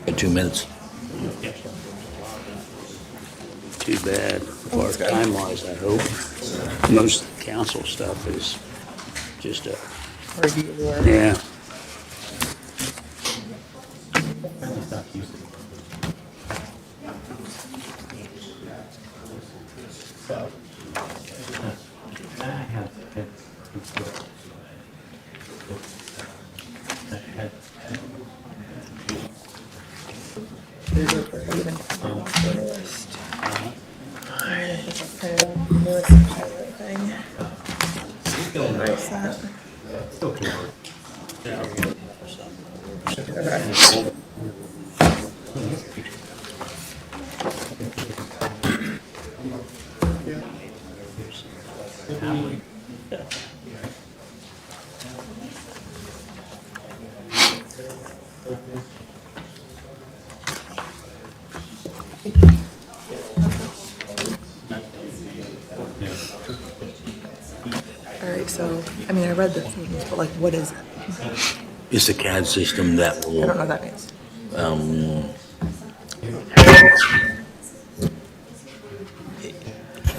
Got 2 minutes. Too bad, for time-wise, I hope. Most council stuff is just a, yeah. All right, so, I mean, I read the things, but like, what is it? It's a CAD system that I don't know will, what that means.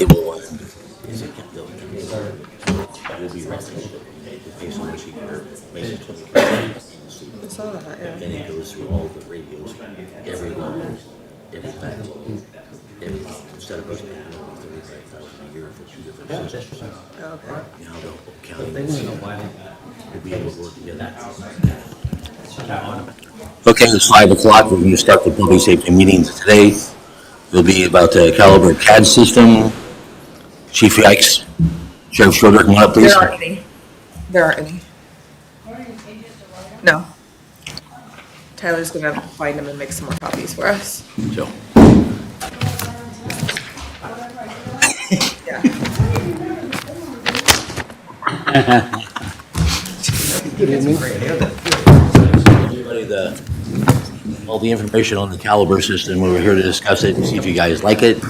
it will, based on what you hear, I saw that, and yeah. it goes through all the radios, every line, every fact, every, instead of us paying over 35,000 a year for 2 different systems. Oh, okay. You know, the county will be able to work together. Okay, it's 5 o'clock. We're going to start the public safety meetings today. It'll be about the Caliber CAD system. Chief Yikes, Sheriff Schroeder, come on up, please. There aren't any. There aren't any. No. Tyler's gonna find them and make some more copies for us. So, Yeah. everybody, all the information on the Caliber system, we were here to discuss it and see if you guys like it.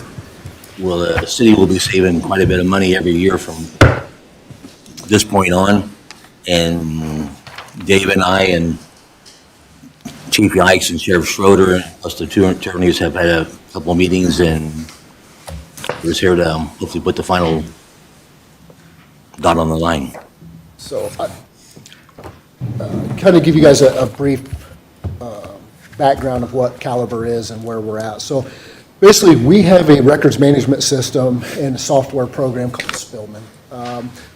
Well, the city will be saving quite a bit of money every year from this point on. And Dave and I and Chief Yikes and Sheriff Schroeder, plus the 2 attorneys, have had a couple of meetings, and we're just here to hopefully put the final dot on the line. So, kind of give you guys a brief background of what Caliber is and where we're at. So, basically, we have a records management system and a software program called Spillman.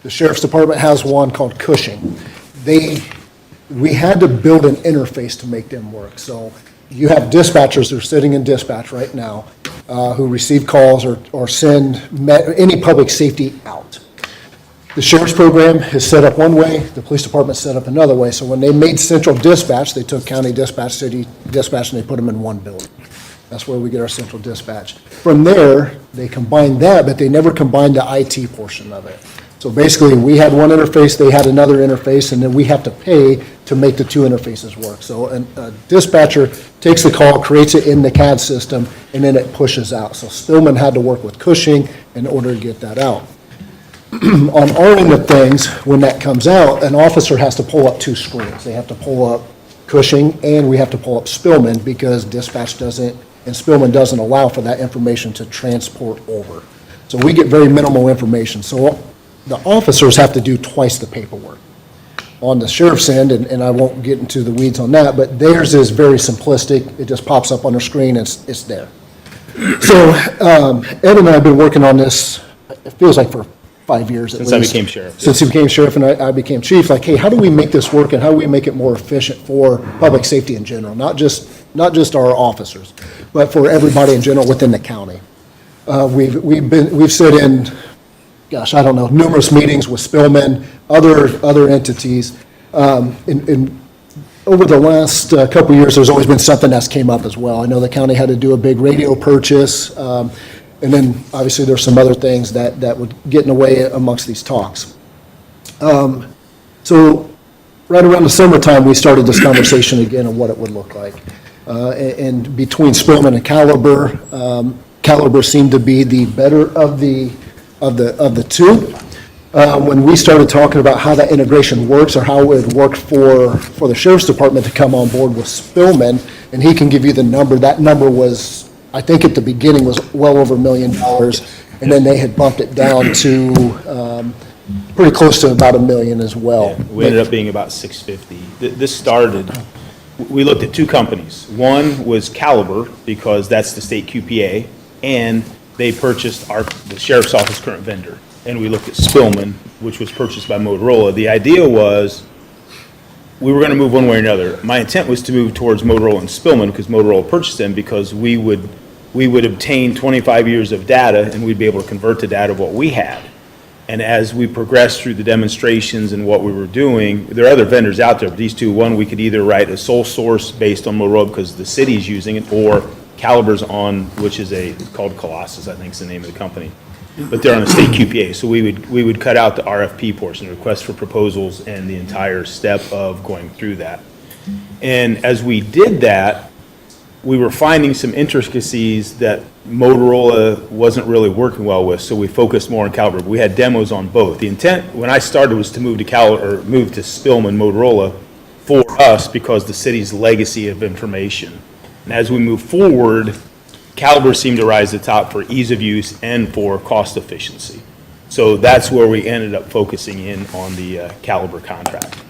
The Sheriff's Department has one called Cushing. We had to build an interface to make them work. So, you have dispatchers that are sitting in dispatch right now who receive calls or send any public safety out. The sheriff's program is set up one way, the police department set up another way. So when they made central dispatch, they took county dispatch, city dispatch, and they put them in one building. That's where we get our central dispatch. From there, they combined that, but they never combined the IT portion of it. So basically, we had one interface, they had another interface, and then we have to pay to make the 2 interfaces work. So a dispatcher takes the call, creates it in the CAD system, and then it pushes out. So Spillman had to work with Cushing in order to get that out. On our end of things, when that comes out, an officer has to pull up 2 screens. They have to pull up Cushing, and we have to pull up Spillman, because dispatch doesn't, and Spillman doesn't allow for that information to transport over. So we get very minimal information. So the officers have to do twice the paperwork. On the sheriff's end, and I won't get into the weeds on that, but theirs is very simplistic. It just pops up on their screen, and it's there. So Ed and I have been working on this, it feels like for 5 years at least. Since I became sheriff. Since he became sheriff and I became chief, like, hey, how do we make this work, and how do we make it more efficient for public safety in general? Not just our officers, but for everybody in general within the county. We've sat in, gosh, I don't know, numerous meetings with Spillman, other entities. And over the last couple of years, there's always been something that's came up as well. I know the county had to do a big radio purchase, and then obviously there's some other things that would get in the way amongst these talks. So right around the summertime, we started this conversation again on what it would look like. And between Spillman and Caliber, Caliber seemed to be the better of the 2. when we started talking about how that integration works or how it would work for the sheriff's department to come on board with Spillman, and he can give you the number. That number was, I think at the beginning was well over $1 million, and then they had bumped it down to pretty close to about $1 million as well. Yeah, we ended up being about 650. This started, we looked at two companies. One was Caliber, because that's the state QPA, and they purchased the sheriff's office current vendor. And we looked at Spillman, which was purchased by Motorola. The idea was we were going to move one way or another. My intent was to move towards Motorola and Spillman because Motorola purchased them, because we would obtain 25 years of data and we'd be able to convert the data of what we had. And as we progressed through the demonstrations and what we were doing, there are other vendors out there, but these two, one, we could either write a sole source based on Motorola because the city's using it, or Caliber's on, which is called Colossus, I think is the name of the company. But they're on a state QPA, so we would cut out the RFP portion, request for proposals, and the entire step of going through that. And as we did that, we were finding some intricacies that Motorola wasn't really working well with, so we focused more on Caliber. We had demos on both. The intent when I started was to move to move to Spillman Motorola for us because the city's legacy of information. And as we move forward, Caliber seemed to rise to the top for ease of use and for cost efficiency. So that's where we ended up focusing in on the Caliber contract.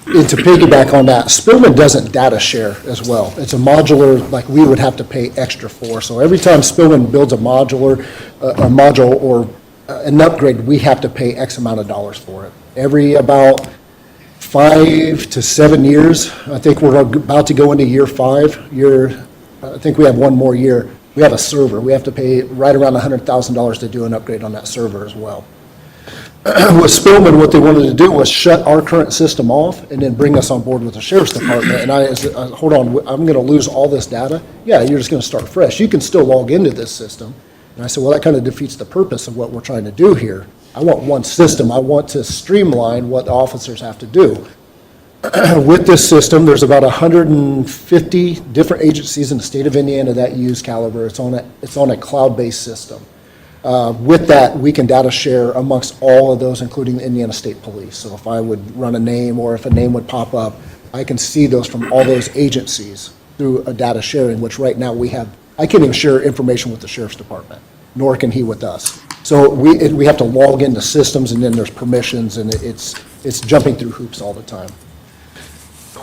And to piggyback on that, Spillman doesn't data share as well. It's a modular, like we would have to pay extra for. So every time Spillman builds a module or an upgrade, we have to pay X amount of dollars for it. Every about 5 to 7 years, I think we're about to go into year 5. I think we have one more year. We have a server. We have to pay right around $100,000 to do an upgrade on that server as well. With Spillman, what they wanted to do was shut our current system off and then bring us on board with the sheriff's department. And I said, hold on, I'm going to lose all this data? Yeah, you're just going to start fresh. You can still log into this system. And I said, well, that kind of defeats the purpose of what we're trying to do here. I want one system. I want to streamline what the officers have to do. With this system, there's about 150 different agencies in the state of Indiana that use Caliber. It's on a cloud-based system. With that, we can data share amongst all of those, including the Indiana State Police. So if I would run a name or if a name would pop up, I can see those from all those agencies through a data sharing, which right now I can't even share information with the sheriff's department, nor can he with us. So we have to log into systems, and then there's permissions, and it's jumping through hoops all the time.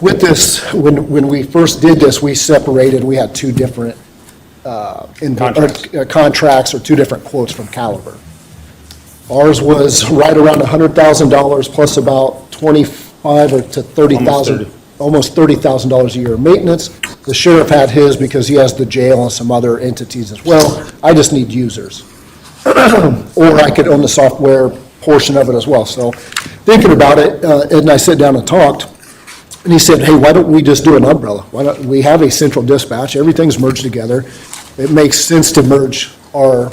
With this, when we first did this, we separated, we had two different contracts or two different quotes from Caliber. Ours was right around $100,000 plus about $25,000 or to $30,000, almost $30,000 a year of maintenance. The sheriff had his because he has the jail and some other entities as well. I just need users. Or I could own the software portion of it as well. So thinking about it, Ed and I sat down and talked. And he said, hey, why don't we just do an umbrella? Why don't we have a central dispatch? Everything's merged together. It makes sense to merge our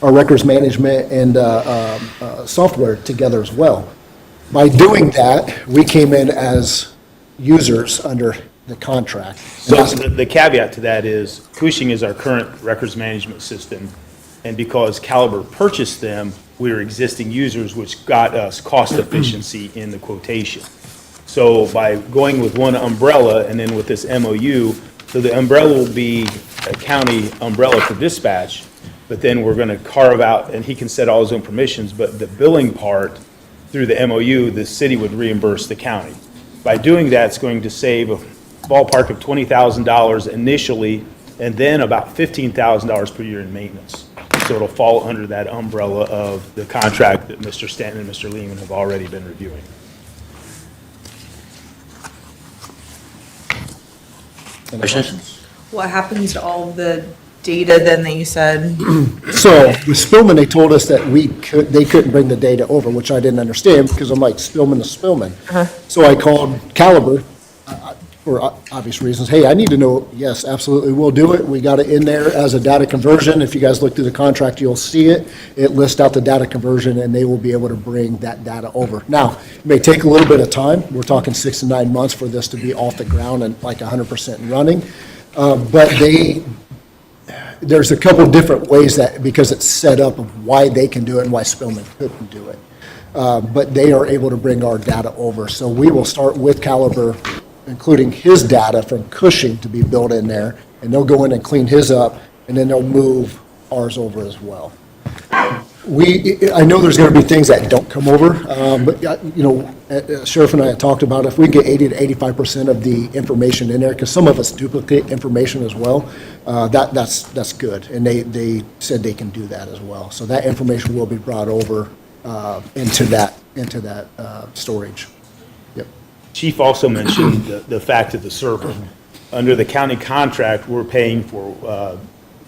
records management and software together as well. By doing that, we came in as users under the contract. So the caveat to that is Cushing is our current records management system, and because Caliber purchased them, we were existing users, which got us cost efficiency in the quotation. So by going with one umbrella and then with this MOU, so the umbrella will be a county umbrella for dispatch, but then we're going to carve out, and he can set all his own permissions, but the billing part through the MOU, the city would reimburse the county. By doing that, it's going to save a ballpark of $20,000 initially, and then about $15,000 per year in maintenance. So it'll fall under that umbrella of the contract that Mr. Stanton and Mr. Lehman have already been reviewing. Questions? What happens to all the data then that you said? So with Spillman, they told us that they couldn't bring the data over, which I didn't understand because I'm like, Spillman is Spillman. So I called Caliber for obvious reasons. Hey, I need to know. Yes, absolutely, we'll do it. We got it in there as a data conversion. If you guys look through the contract, you'll see it. It lists out the data conversion, and they will be able to bring that data over. Now, it may take a little bit of time. We're talking 6 to 9 months for this to be off the ground and like 100% running. But there's a couple different ways that, because it's set up of why they can do it and why Spillman couldn't do it. But they are able to bring our data over. So we will start with Caliber, including his data from Cushing to be built in there, and they'll go in and clean his up, and then they'll move ours over as well. I know there's going to be things that don't come over, but, Sheriff and I had talked about if we get 80 to 85% of the information in there, because some of us duplicate information as well, that's good. And they said they can do that as well. So that information will be brought over into that storage. Yep. Chief also mentioned the fact of the server. Under the county contract, we're paying for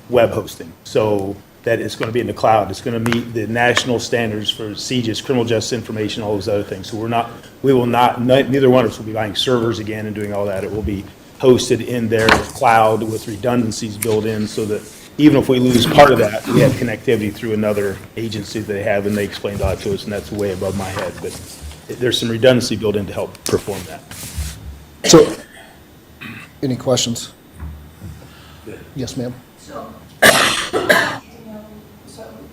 web hosting. So that it's going to be in the cloud. It's going to meet the national standards for CJIS, criminal justice information, all those other things. So neither one of us will be buying servers again and doing all that. It will be hosted in their cloud with redundancies built in so that even if we lose part of that, we have connectivity through another agency that they have, and they explained all that to us, and that's way above my head. But there's some redundancy built in to help perform that. So, any questions? Yes, ma'am. So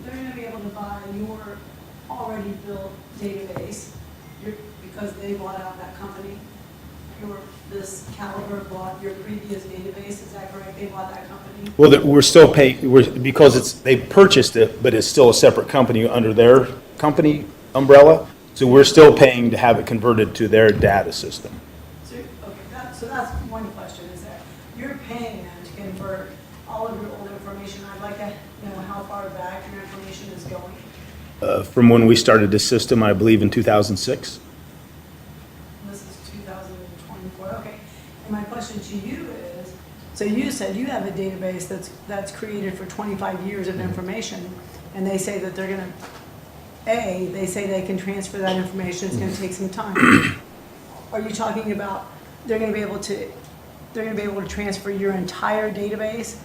they're gonna be able to buy your already built database, because they bought out that company. This Caliber bought your previous database, is that correct? They bought that company? Well, we're still paying, because they purchased it, but it's still a separate company under their company umbrella. So we're still paying to have it converted to their data system. So, okay, so that's one question, is that you're paying them to convert all of your old information. I'd like to know how far back your information is going. From when we started this system, I believe in 2006. This is 2024, okay. And my question to you is, so you said you have a database that's created for 25 years of information, and they say that they're gonna, they say they can transfer that information, it's gonna take some time. Are you talking about they're gonna be able to transfer your entire database?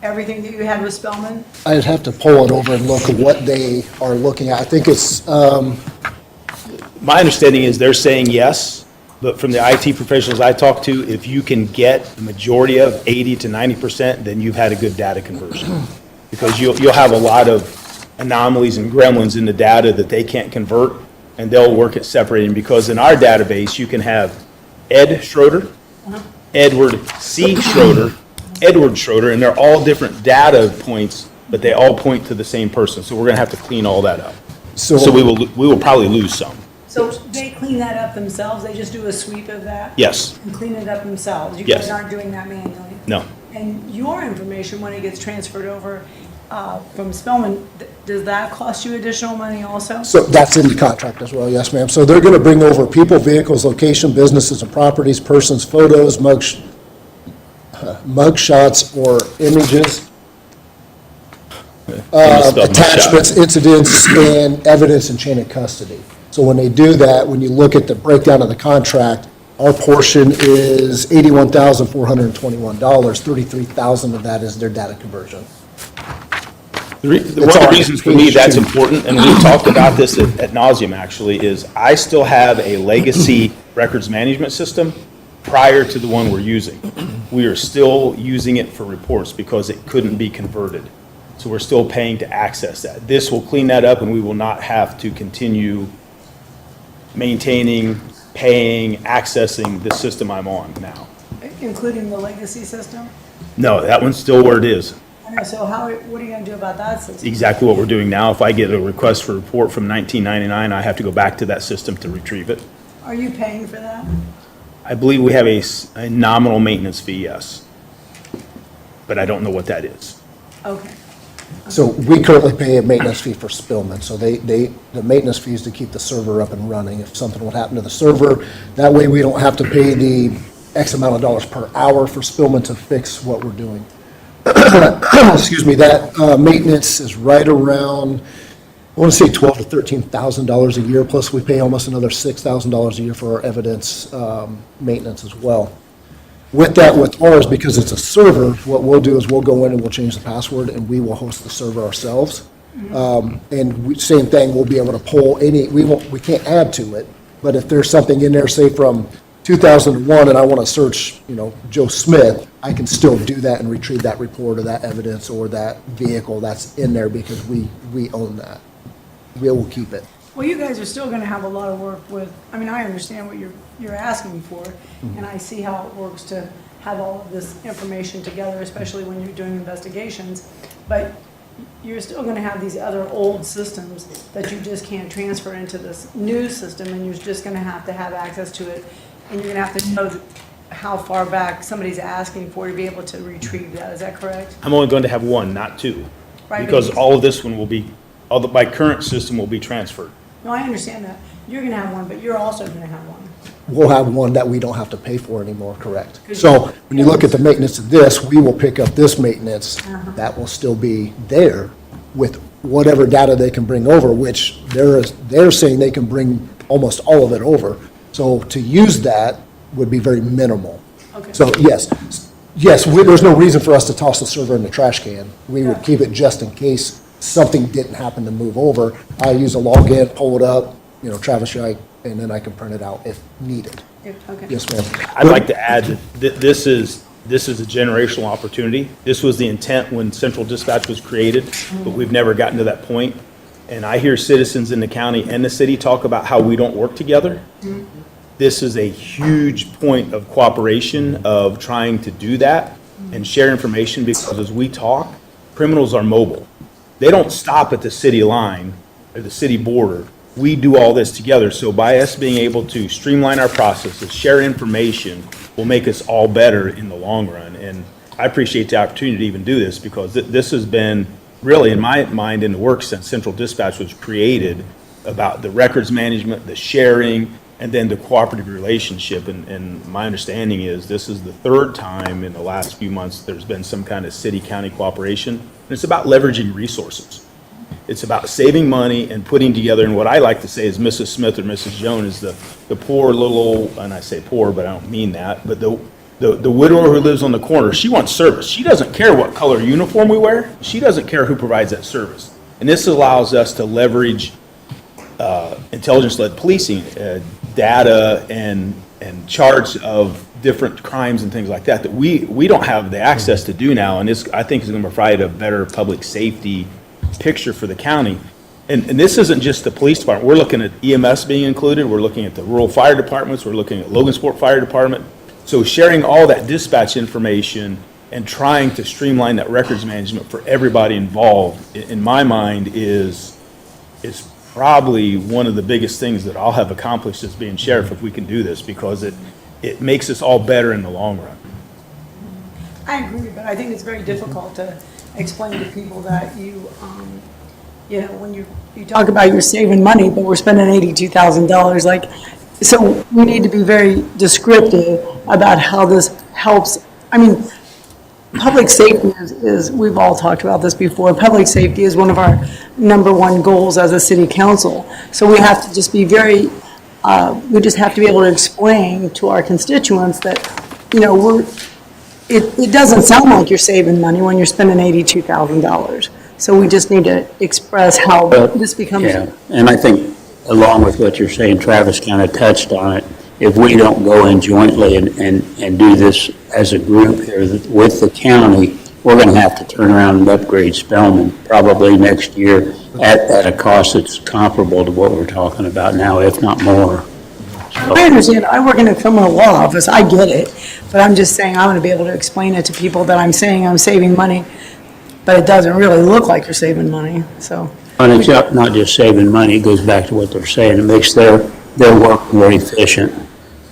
Everything that you had with Spellman? I'd have to pull it over and look at what they are looking at. I think it's, My understanding is they're saying yes, but from the IT professionals I talked to, if you can get the majority of 80 to 90%, then you've had a good data conversion. Because you'll have a lot of anomalies and gremlins in the data that they can't convert, and they'll work at separating. Because in our database, you can have Ed Schroeder, Edward C. Schroeder, Edward Schroeder, and they're all different data points, but they all point to the same person. So we're going to have to clean all that up. So we will probably lose some. So they clean that up themselves? They just do a sweep of that? Yes. And clean it up themselves? You Yes. guys aren't doing that manually? No. And your information, when it gets transferred over from Spellman, does that cost you additional money also? so that's in the contract as well, yes, ma'am. So they're going to bring over people, vehicles, location, businesses and properties, persons, photos, mugshots or images, attachments, incidents, and evidence in chain of custody. So when they do that, when you look at the breakdown of the contract, our portion is $81,421. $33,000 of that is their data conversion. One of the reasons for me that's important, and we've talked about this at nauseum actually, is I still have a legacy records management system prior to the one we're using. We are still using it for reports because it couldn't be converted. So we're still paying to access that. This will clean that up, and we will not have to continue maintaining, paying, accessing the system I'm on now. Including the legacy system? No, that one's still where it is. I know, so what are you gonna do about that system? Exactly what we're doing now. If I get a request for a report from 1999, I have to go back to that system to retrieve it. Are you paying for that? I believe we have a nominal maintenance fee, yes. But I don't know what that is. Okay. So we currently pay a maintenance fee for Spillman. So the maintenance fee is to keep the server up and running. If something would happen to the server, that way we don't have to pay the X amount of dollars per hour for Spillman to fix what we're doing. Excuse me, that maintenance is right around, I want to say $12,000 to $13,000 a year, plus we pay almost another $6,000 a year for our evidence maintenance as well. With that, with ours, because it's a server, what we'll do is we'll go in and we'll change the password, and we will host the server ourselves. Same thing, we'll be able to pull any, we can't add to it, but if there's something in there, say from 2001 and I want to search, Joe Smith, I can still do that and retrieve that report or that evidence or that vehicle that's in there because we own that. We will keep it. Well, you guys are still gonna have a lot of work with, I mean, I understand what you're asking for, and I see how it works to have all of this information together, especially when you're doing investigations, but you're still gonna have these other old systems that you just can't transfer into this new system, and you're just gonna have access to it, and you're gonna have to know how far back somebody's asking for to be able to retrieve that, is that correct? I'm only going to have one, not two. Right, Because because- all of this one will be, my current system will be transferred. No, I understand that, you're gonna have one, but you're also gonna have one. We'll have one that we don't have to pay for anymore, correct? So when you look at the maintenance of this, we will pick up this maintenance. That will still be there with whatever data they can bring over, which they're saying they can bring almost all of it over. So to use that would be very minimal. Okay. So yes, there's no reason for us to toss the server in the trash can. We would keep it just in case something didn't happen to move over. I use a login, pull it up, Travis Shike, and then I can print it out if needed. Okay. Yes, ma'am. I'd like to add that this is a generational opportunity. This was the intent when Central Dispatch was created, but we've never gotten to that point. And I hear citizens in the county and the city talk about how we don't work together. This is a huge point of cooperation of trying to do that and share information, because as we talk, criminals are mobile. They don't stop at the city line or the city border. We do all this together. So by us being able to streamline our processes, share information, will make us all better in the long run. And I appreciate the opportunity to even do this, because this has been really, in my mind, in the works since Central Dispatch was created, about the records management, the sharing, and then the cooperative relationship. And my understanding is this is the third time in the last few months there's been some kind of city-county cooperation. And it's about leveraging resources. It's about saving money and putting together, and what I like to say is Mrs. Smith or Mrs. Jones is the poor little, and I say poor, but I don't mean that, but the widower who lives on the corner. She wants service. She doesn't care what color uniform we wear. She doesn't care who provides that service. And this allows us to leverage intelligence-led policing, data and charts of different crimes and things like that we don't have the access to do now. And this, I think, is going to provide a better public safety picture for the county. And this isn't just the police department. We're looking at EMS being included. We're looking at the rural fire departments. We're looking at Logansport Fire Department. So sharing all that dispatch information and trying to streamline that records management for everybody involved, in my mind, is probably one of the biggest things that I'll have accomplished as being sheriff if we can do this, because it makes us all better in the long run. I agree, but I think it's very difficult to explain to people that when you talk about you're saving money, but we're spending $82,000, like, so we need to be very descriptive about how this helps. I mean, public safety is, we've all talked about this before, public safety is one of our #1 goals as a city council. So we have to just be very, we just have to be able to explain to our constituents that, it doesn't sound like you're saving money when you're spending $82,000. So we just need to express how this becomes. Yeah, and I think along with what you're saying, Travis kind of touched on it. If we don't go in jointly and do this as a group here with the county, we're going to have to turn around and upgrade Spelman probably next year at a cost that's comparable to what we're talking about now, if not more. I understand, I work in a criminal law office, I get it, but I'm just saying I want to be able to explain it to people that I'm saying I'm saving money, but it doesn't really look like you're saving money, so. And it's not just saving money, it goes back to what they're saying, it makes their work more efficient.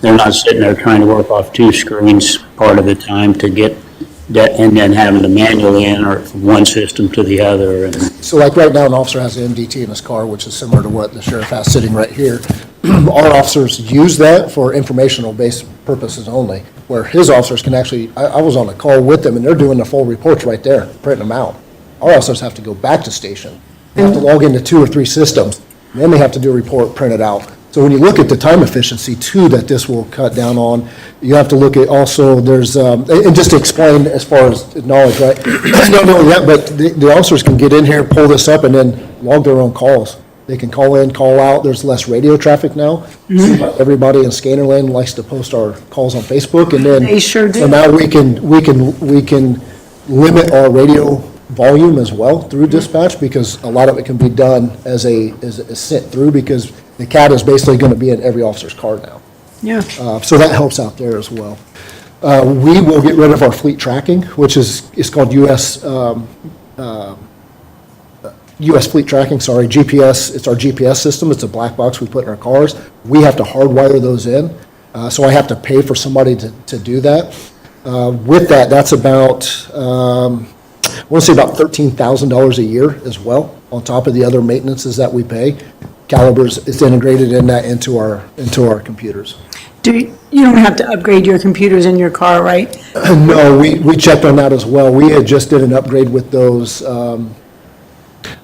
They're not sitting there trying to work off 2 screens part of the time to get that, and then having to manually enter from one system to the other. And So like right now, an officer has an MDT in his car, which is similar to what the sheriff has sitting right here. Our officers use that for informational based purposes only, where his officers can actually, I was on a call with them and they're doing the full reports right there, printing them out. Our officers have to go back to station. They have to log into 2 or 3 systems. And then they have to do a report, print it out. So when you look at the time efficiency too, that this will cut down on, you have to look at also, there's, and just to explain as far as knowledge, right? I don't know yet, but the officers can get in here, pull this up, and then log their own calls. They can call in, call out. There's less radio traffic now. Everybody in Scannerland likes to post our calls on Facebook, and then. They sure do. So now we can limit our radio volume as well through dispatch, because a lot of it can be done as sent through, because the CAD is basically going to be in every officer's car now. Yeah. So that helps out there as well. We will get rid of our fleet tracking, which is called US Fleet Tracking, sorry, GPS. It's our GPS system. It's a black box we put in our cars. We have to hardwire those in, so I have to pay for somebody to do that. With that, that's about, I want to say about $13,000 a year as well, on top of the other maintenances that we pay. Caliber's, it's integrated in that into our computers. You don't have to upgrade your computers in your car, right? No, we checked on that as well. We had just did an upgrade with those.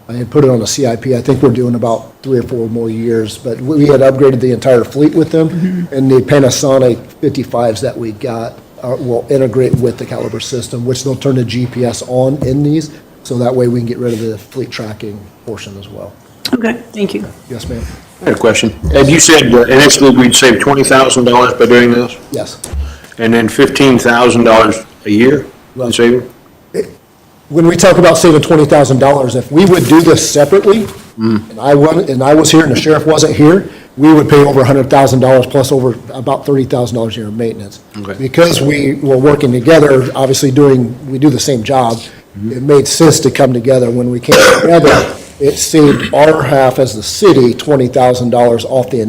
I had put it on a CIP. I think we're doing about 3 or 4 more years, but we had upgraded the entire fleet with them. And the Panasonic 55s that we got will integrate with the Caliber system, which they'll turn the GPS on in these, so that way we can get rid of the fleet tracking portion as well. Okay, thank you. Yes, ma'am? I had a question. Ed, you said initially we'd save $20,000 by doing this, Yes. and then $15,000 a year in saving? When we talk about saving $20,000, if we would do this separately, and I was here and the sheriff wasn't here, we would pay over $100,000 plus over about $30,000 a year in maintenance. Okay. Because we were working together, obviously we do the same job, it made sense to come together. When we came together, it saved our half as the city $20,000 off the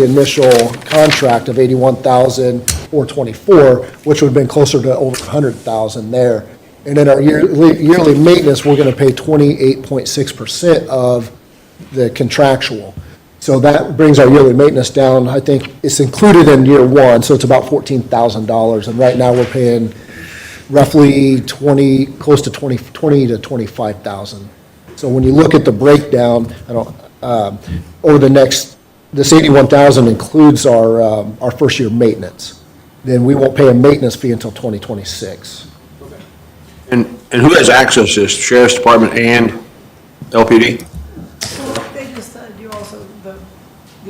initial contract of $81,424, which would have been closer to over $100,000 there. And then our yearly maintenance, we're going to pay 28.6% of the contractual. So that brings our yearly maintenance down. I think it's included in year one, so it's about $14,000. And right now, we're paying roughly close to 20 to 25,000. So when you look at the breakdown, over this 81,000 includes our first year maintenance. Then we won't pay a maintenance fee until 2026. And who has access to this, Sheriff's Department and LPD? They just said you also, the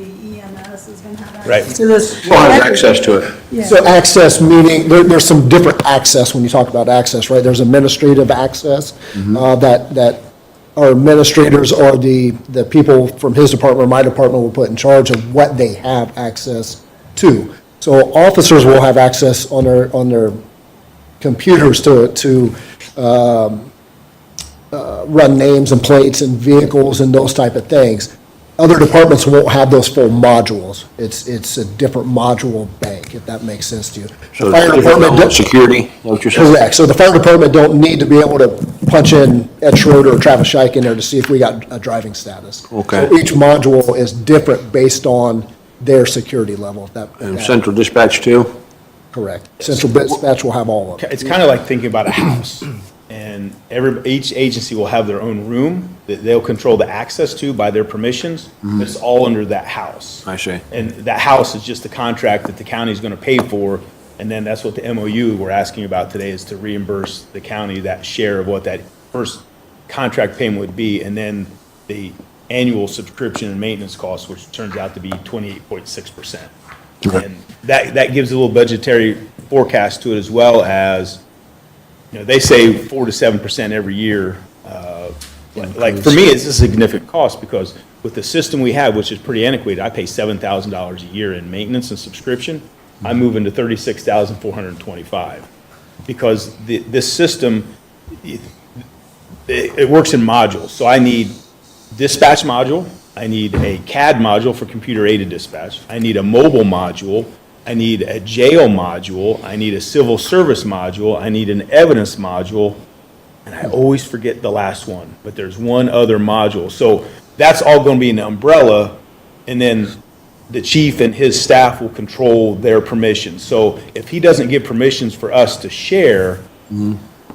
EMS is going to have Right. access to this. Who has access to it? Yeah. So access, meaning, there's some different access when you talk about access, right? There's administrative access, that our administrators or the people from his department or my department will put in charge of what they have access to. So officers will have access on their computers to run names and plates and vehicles and those type of things. Other departments won't have those full modules. It's a different module bank, if that makes sense to you. So The fire department does- security, is that what you're saying? Correct. So the fire department don't need to be able to punch in Ed Schroeder or Travis Shike in there to see if we got a driving status. Okay. So each module is different based on their security level. And central dispatch too? Correct. Central dispatch will have all of it. It's kind of like thinking about a house, and each agency will have their own room that they'll control the access to by their permissions, but it's all under that house. I see. And that house is just a contract that the county is going to pay for, and then that's what the MOU we're asking about today is to reimburse the county that share of what that first contract payment would be, and then the annual subscription and maintenance costs, which turns out to be 28.6%. And that gives a little budgetary forecast to it, as well as, they save 4 to 7% every year. Like, for me, it's a significant cost, because with the system we have, which is pretty antiquated, I pay $7,000 a year in maintenance and subscription. I move into $36,425, because this system, it works in modules. So I need dispatch module, I need a CAD module for computer-aided dispatch, I need a mobile module, I need a jail module, I need a civil service module, I need an evidence module, and I always forget the last one, but there's one other module. So that's all going to be an umbrella, and then the chief and his staff will control their permissions. So if he doesn't give permissions for us to share,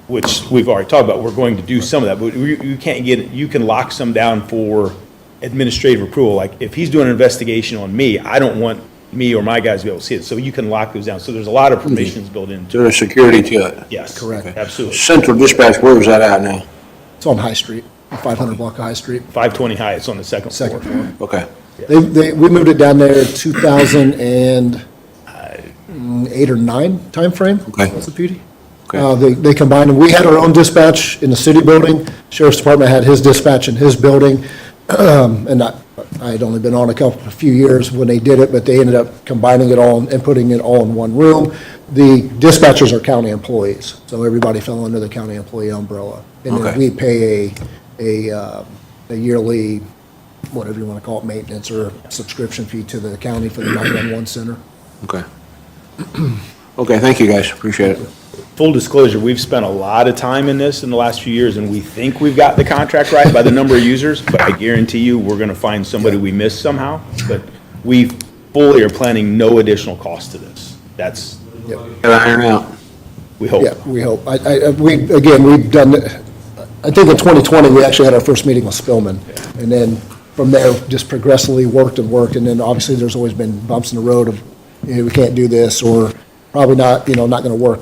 which we've already talked about, we're going to do some of that, but you can lock some down for administrative approval. Like, if he's doing an investigation on me, I don't want me or my guys to be able to see it, so you can lock those down. So there's a lot of permissions built into it. So there's security to it? Yes. Correct. Absolutely. Central dispatch, where is that at now? It's on High Street. 500 block of High Street, 520 High, it's on the second floor. second floor. Okay. We moved it down there 2008 or 9 timeframe. Okay. Was it, Petey? Okay. They combined them. We had our own dispatch in the city building. Sheriff's Department had his dispatch in his building. And I had only been on a few years when they did it, but they ended up combining it all and putting it all in one room. The dispatchers are county employees, so everybody fell under the county employee umbrella. And then Okay. we pay a yearly, whatever you want to call it, maintenance or subscription fee to the county for the 911 center. Okay. Okay, thank you, guys. Appreciate it. Full disclosure, we've spent a lot of time in this in the last few years, and we think we've got the contract right by the number of users, but I guarantee you, we're gonna find somebody we missed somehow. But we fully are planning no additional cost to this. That's, Gotta iron out. we hope. Yeah, we hope. We've done, I think in 2020, we actually had our first meeting with Spillman. And then from there, just progressively worked, and then obviously there's always been bumps in the road of, we can't do this, or probably not, not going to work.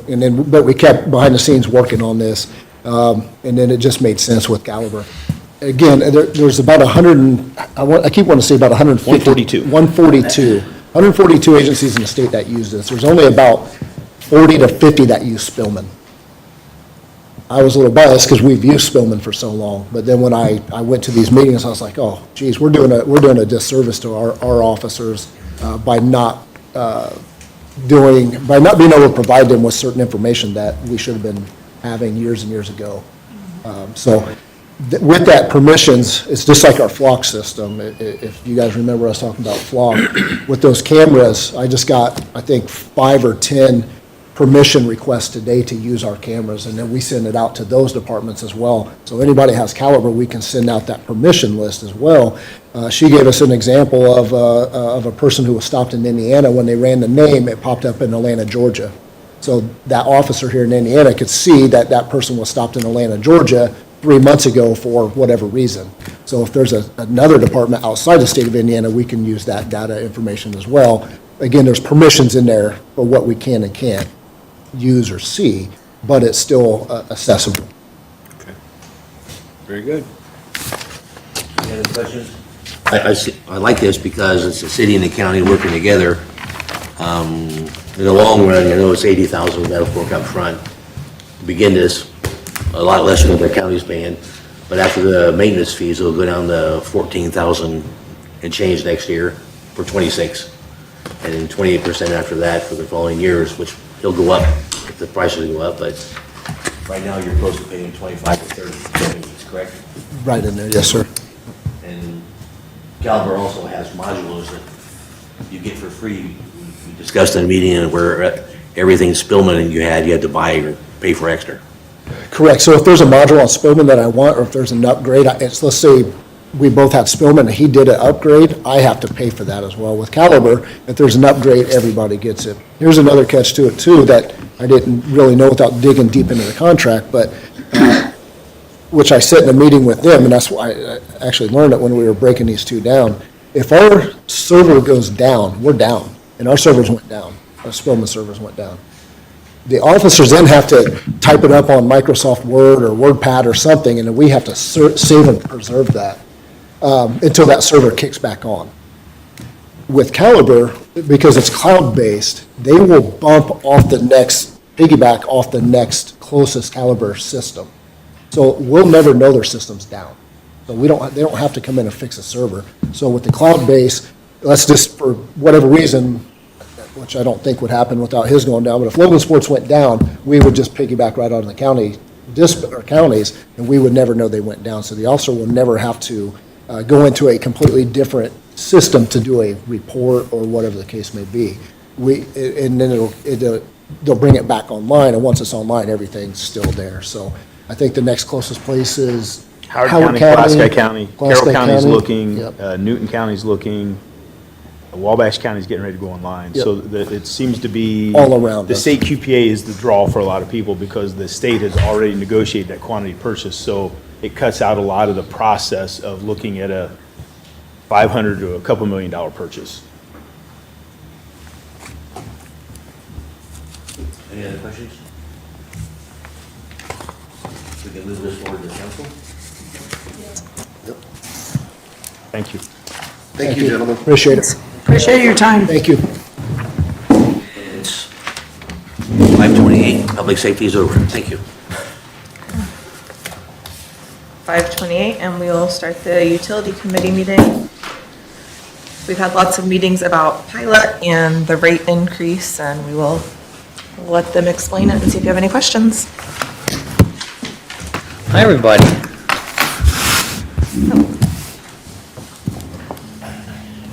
But we kept behind the scenes working on this. And then it just made sense with Caliber. Again, there's about 100, I keep wanting to say about 150. 142. 142 agencies in the state that use this. There's only about 40 to 50 that use Spillman. I was a little biased because we've used Spillman for so long, but then when I went to these meetings, I was like, oh, geez, we're doing a disservice to our officers by not being able to provide them with certain information that we should have been having years and years ago. With that permissions, it's just like our flock system. If you guys remember us talking about flock, with those cameras, I just got, I think, 5 or 10 permission requests today to use our cameras, and then we send it out to those departments as well. So anybody has Caliber, we can send out that permission list as well. She gave us an example of a person who was stopped in Indiana. When they ran the name, it popped up in Atlanta, Georgia. So that officer here in Indiana could see that that person was stopped in Atlanta, Georgia 3 months ago for whatever reason. So if there's another department outside the state of Indiana, we can use that data information as well. Again, there's permissions in there for what we can and can't use or see, but it's still accessible. Okay. Very good. Any other questions? I like this because it's the city and the county working together. In the long run, I know it's 80,000 we got to fork up front. To begin this, a lot less than the county's paying, but after the maintenance fees, it'll go down to 14,000 and change next year for 26, and then 28% after that for the following years, which it'll go up if the prices go up, but right now you're close to paying 25 to 30, correct? Right in there, yes, sir. And Caliber also has modules that you get for free. We discussed in a meeting where everything's Spillman and you had to buy or pay for extra. Correct. So if there's a module on Spillman that I want, or if there's an upgrade, let's say we both have Spillman and he did an upgrade, I have to pay for that as well. With Caliber, if there's an upgrade, everybody gets it. Here's another catch to it too that I didn't really know without digging deep into the contract, but which I said in a meeting with them, and that's why I actually learned it when we were breaking these two down. If our server goes down, we're down, and our servers went down. Our Spillman servers went down. The officers then have to type it up on Microsoft Word or WordPad or something, and then we have to save and preserve that until that server kicks back on. With Caliber, because it's cloud-based, they will piggyback off the next closest Caliber system. So we'll never know their system's down. So they don't have to come in and fix a server. So with the cloud-based, let's just, for whatever reason, which I don't think would happen without his going down, but if Logan Sports went down, we would just piggyback right on the counties, and we would never know they went down. So the officer will never have to go into a completely different system to do a report or whatever the case may be. And then they'll bring it back online, and once it's online, everything's still there. So I think the next closest place is Howard County, Pulaski County, Carroll Pulaski County's County. looking, Yep. Newton County's looking, Wabash County's getting ready to go online. Yep. So it seems to be. All around The us. state QPA is the draw for a lot of people because the state has already negotiated that quantity purchase. So it cuts out a lot of the process of looking at a $500 to a couple $1 million purchase. Any other questions? We can move this forward to council. Thank you. Thank you, gentlemen. Appreciate it. Appreciate your time. Thank you. It's 5:28, public safety is over. Thank you. 5:28, and we will start the utility committee meeting. We've had lots of meetings about pilot and the rate increase, and we will let them explain it and see if you have any questions. Hi, everybody.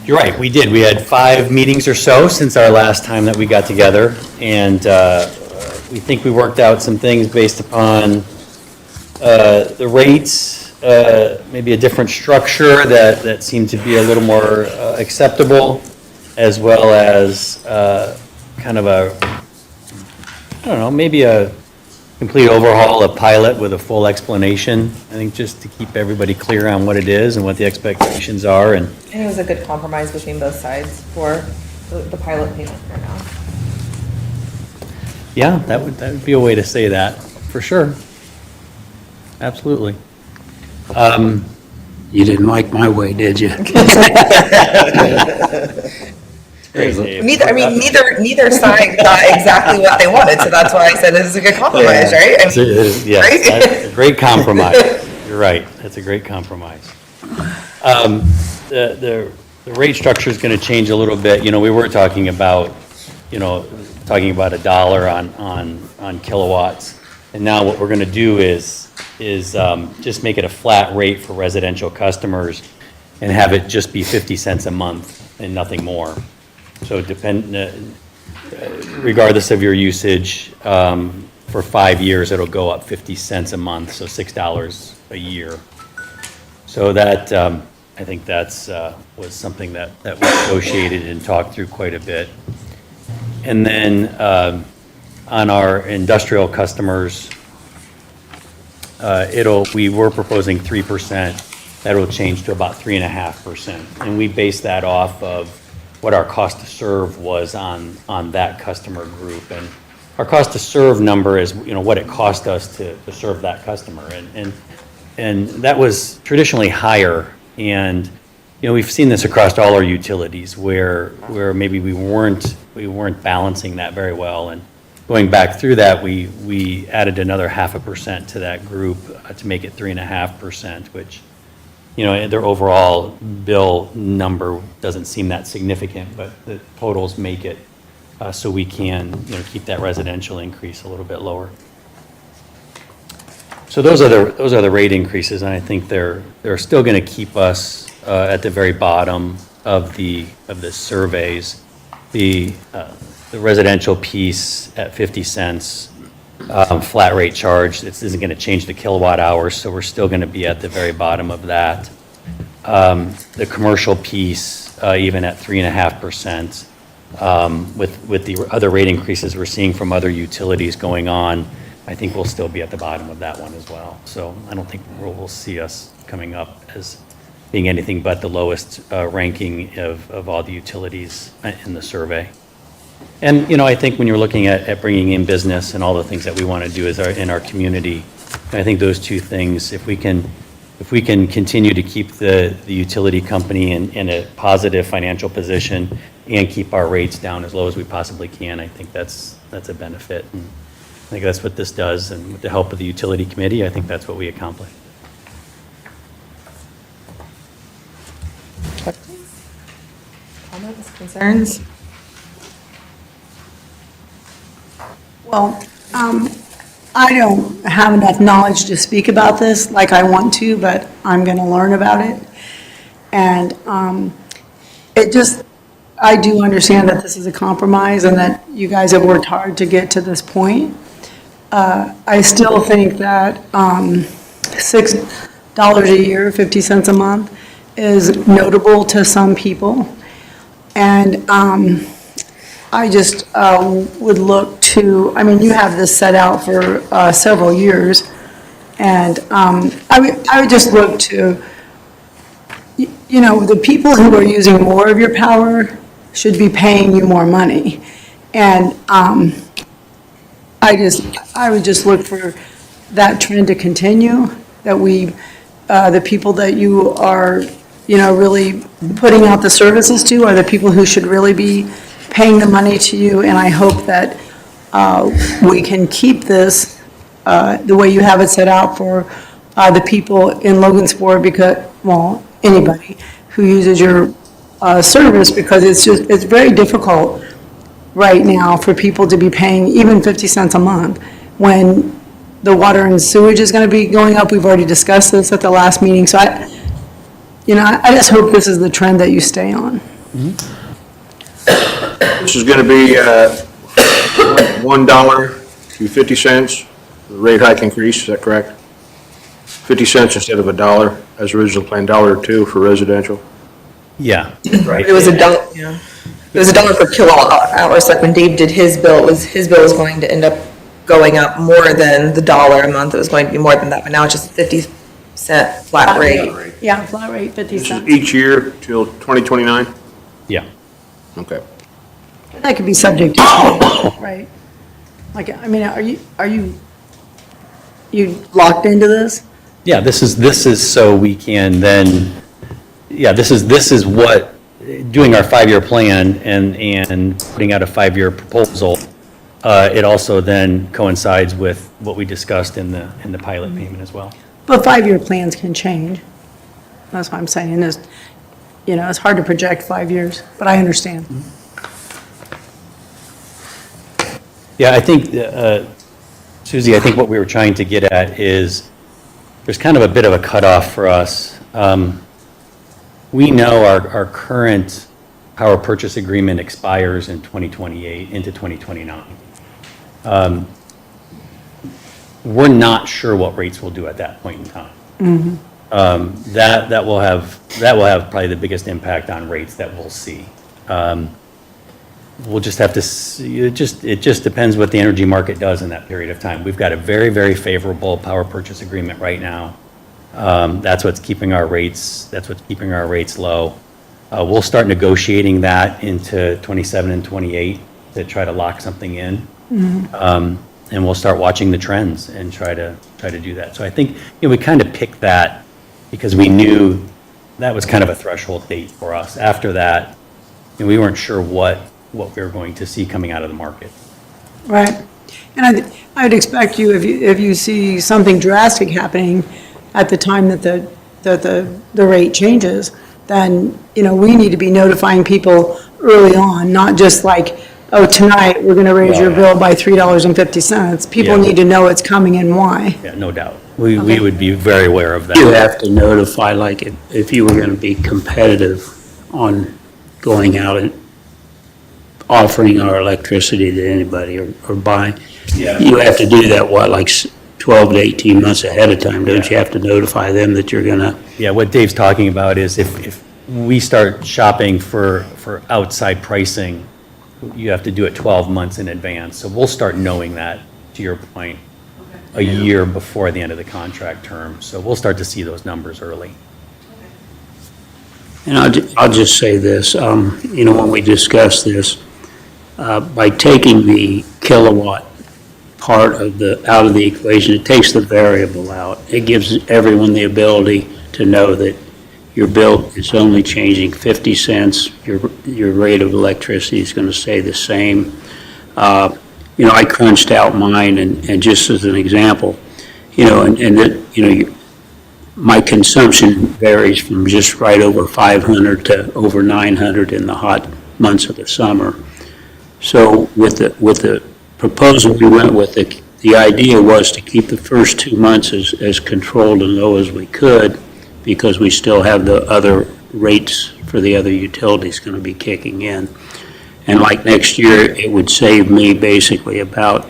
You're right, we did. We had 5 meetings or so since our last time that we got together, and we think we worked out some things based upon the rates, maybe a different structure that seemed to be a little more acceptable, as well as kind of a, I don't know, maybe a complete overhaul of pilot with a full explanation. I think just to keep everybody clear on what it is and what the expectations are, and And it was a good compromise between both sides for the pilot payment for now. yeah, that would be a way to say that, for sure. Absolutely. You didn't like my way, did you? Neither side got exactly what they wanted, so that's why I said this is a good compromise, right? I mean, Yes, right? that's a great compromise. You're right, that's a great compromise. The rate structure is going to change a little bit. You know, we were talking about, talking about $1 on kilowatts. And now what we're going to do is just make it a flat rate for residential customers and have it just be 50 cents a month and nothing more. So regardless of your usage, for 5 years, it'll go up 50 cents a month, so $6 a year. So that, I think that's, was something that we negotiated and talked through quite a bit. And then, on our industrial customers, we were proposing 3%. That'll change to about 3.5%. And we base that off of what our cost to serve was on that customer group. And our cost to serve number is, what it cost us to serve that customer. And that was traditionally higher. And, we've seen this across all our utilities where maybe we weren't balancing that very well. And going back through that, we added another 0.5% to that group to make it 3.5%, which, their overall bill number doesn't seem that significant, but the totals make it so we can, keep that residential increase a little bit lower. So those are the rate increases, and I think they're still going to keep us at the very bottom of the surveys. The residential piece at 50 cents, flat rate charge. This isn't going to change the kilowatt hours, so we're still going to be at the very bottom of that. The commercial piece, even at 3.5%, with the other rate increases we're seeing from other utilities going on, I think we'll still be at the bottom of that one as well. So I don't think we'll see us coming up as being anything but the lowest ranking of all the utilities in the survey. And, I think when you're looking at bringing in business and all the things that we want to do in our community, I think those two things, if we can continue to keep the utility company in a positive financial position and keep our rates down as low as we possibly can, I think that's a benefit. And I think that's what this does, and with the help of the utility committee, I think that's what we accomplish. Questions? Comments, concerns? Well, I don't have enough knowledge to speak about this like I want to, but I'm going to learn about it. And I do understand that this is a compromise and that you guys have worked hard to get to this point. I still think that $6 a year, 50 cents a month, is notable to some people. And I just would look to, you have this set out for several years, and I would just look to, the people who are using more of your power should be paying you more money. And I would just look for that trend to continue, that we the people that you are, really putting out the services to are the people who should really be paying the money to you, and I hope that we can keep this the way you have it set out for the people in Logansport, because, well, anybody who uses your service, because it's very difficult right now for people to be paying even 50 cents a month when the water and sewage is going to be going up. We've already discussed this at the last meeting, so I just hope this is the trend that you stay on. This is going to be $1 to 50 cents, the rate hike increase, is that correct? 50 cents instead of $1, as originally planned, $1.02 for residential? Yeah, right. It was $1, yeah. It was $1 per kilowatt hour, so like when Dave did his bill, his bill was going to end up going up more than the $1 a month. It was going to be more than that, but now it's just 50-cent flat rate. Yeah, flat rate, 50 This is cents. each year till 2029? Yeah. Okay. That could be subject to change, right? Like, I mean, are you locked into this? Yeah, this is so we can then, yeah, this is what, doing our 5-year plan and putting out a 5-year proposal, it also then coincides with what we discussed in the pilot payment as well. But 5-year plans can change. That's what I'm saying is, it's hard to project 5 years, but I understand. Yeah, I think, Susie, I think what we were trying to get at is there's kind of a bit of a cutoff for us. We know our current power purchase agreement expires in 2028 into 2029. We're not sure what rates we'll do at that point in time. That will have probably the biggest impact on rates that we'll see. We'll just have to see, it just depends what the energy market does in that period of time. We've got a very, very favorable power purchase agreement right now. That's what's keeping our rates low. We'll start negotiating that into 27 and 28 to try to lock something in. And we'll start watching the trends and try to do that. So I think, we kind of picked that because we knew that was kind of a threshold date for us. After that, we weren't sure what we were going to see coming out of the market. Right. And I would expect you, if you see something drastic happening at the time that the rate changes, then, we need to be notifying people early on, not just like, oh, tonight, we're going to raise your bill by $3.50. People Yeah. need to know it's coming and why. Yeah, no doubt. We would be very aware of that. You have to notify, like, if you were going to be competitive on going out and offering our electricity to anybody or buying. Yeah. You have to do that, like 12 to 18 months ahead of time, don't you have to notify them that you're going to? Yeah, what Dave's talking about is if we start shopping for outside pricing, you have to do it 12 months in advance. So we'll start knowing that, to your point, a year before the end of the contract term. So we'll start to see those numbers early. And I'll just say this, when we discuss this, by taking the kilowatt part out of the equation, it takes the variable out. It gives everyone the ability to know that your bill is only changing 50 cents, your rate of electricity is going to stay the same. I crunched out mine, and just as an example, my consumption varies from just right over 500 to over 900 in the hot months of the summer. So with the proposal we went with, the idea was to keep the first 2 months as controlled and low as we could, because we still have the other rates for the other utilities going to be kicking in. And like next year, it would save me basically about,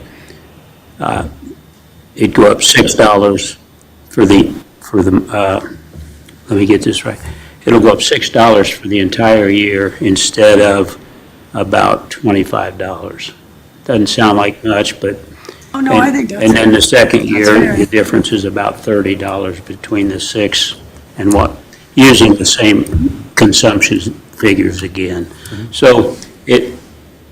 it'd go up $6 for the, let me get this right. It'll go up $6 for the entire year instead of about $25. Doesn't sound like much, but. Oh, no, I think that's. And then the second That's year, fair. the difference is about $30 between the 6 and what, using the same consumption figures again. So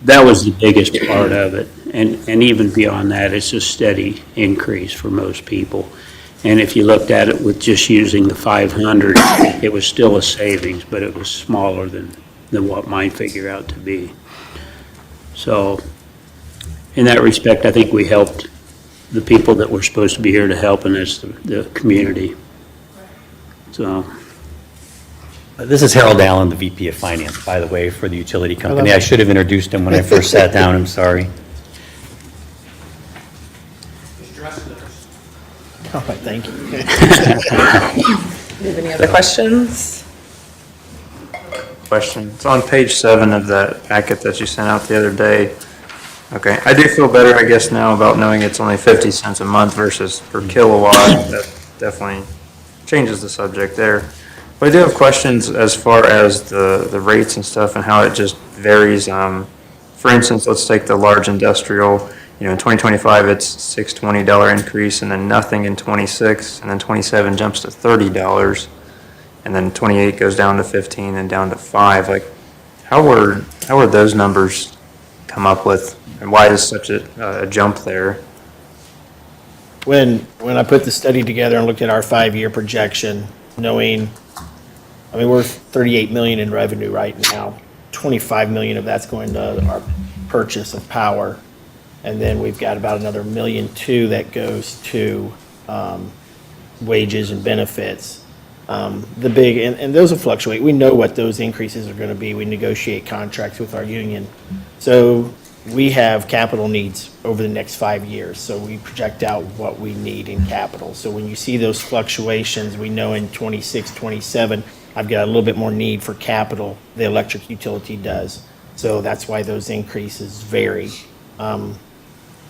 that was the biggest part of it. And even beyond that, it's a steady increase for most people. And if you looked at it with just using the 500, it was still a savings, but it was smaller than what mine figure out to be. So in that respect, I think we helped the people that were supposed to be here to help, and that's the community. So, This is Harold Allen, the VP of Finance, by the way, for the utility company. I should have introduced him when I first sat down, I'm sorry. Oh, thank you. Do you have any other questions? Question. It's on page 7 of that packet that you sent out the other day. Okay, I do feel better, I guess, now about knowing it's only 50 cents a month versus per kilowatt. That definitely changes the subject there. But I do have questions as far as the rates and stuff and how it just varies. For instance, let's take the large industrial. In 2025, it's $620 increase, and then nothing in 26, and then 27 jumps to $30. And then 28 goes down to 15 and down to 5. Like, how were those numbers come up with, and why is such a jump there? When I put the study together and looked at our 5-year projection, knowing, we're 38 million in revenue right now. 25 million of that's going to our purchase of power. And then we've got about another $1.2 million that goes to wages and benefits. And those will fluctuate. We know what those increases are going to be. We negotiate contracts with our union. So we have capital needs over the next 5 years. So we project out what we need in capital. So when you see those fluctuations, we know in 26, 27, I've got a little bit more need for capital. The electric utility does. So that's why those increases vary.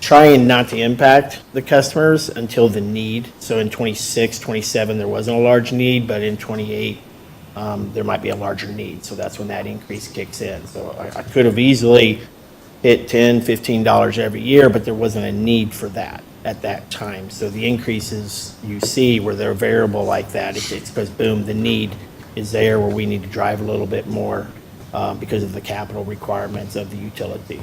Trying not to impact the customers until the need. So in 26, 27, there wasn't a large need, but in 28, there might be a larger need. So that's when that increase kicks in. So I could have easily hit $10, $15 every year, but there wasn't a need for that at that time. So the increases you see where they're variable like that, it's because boom, the need is there where we need to drive a little bit more because of the capital requirements of the utility.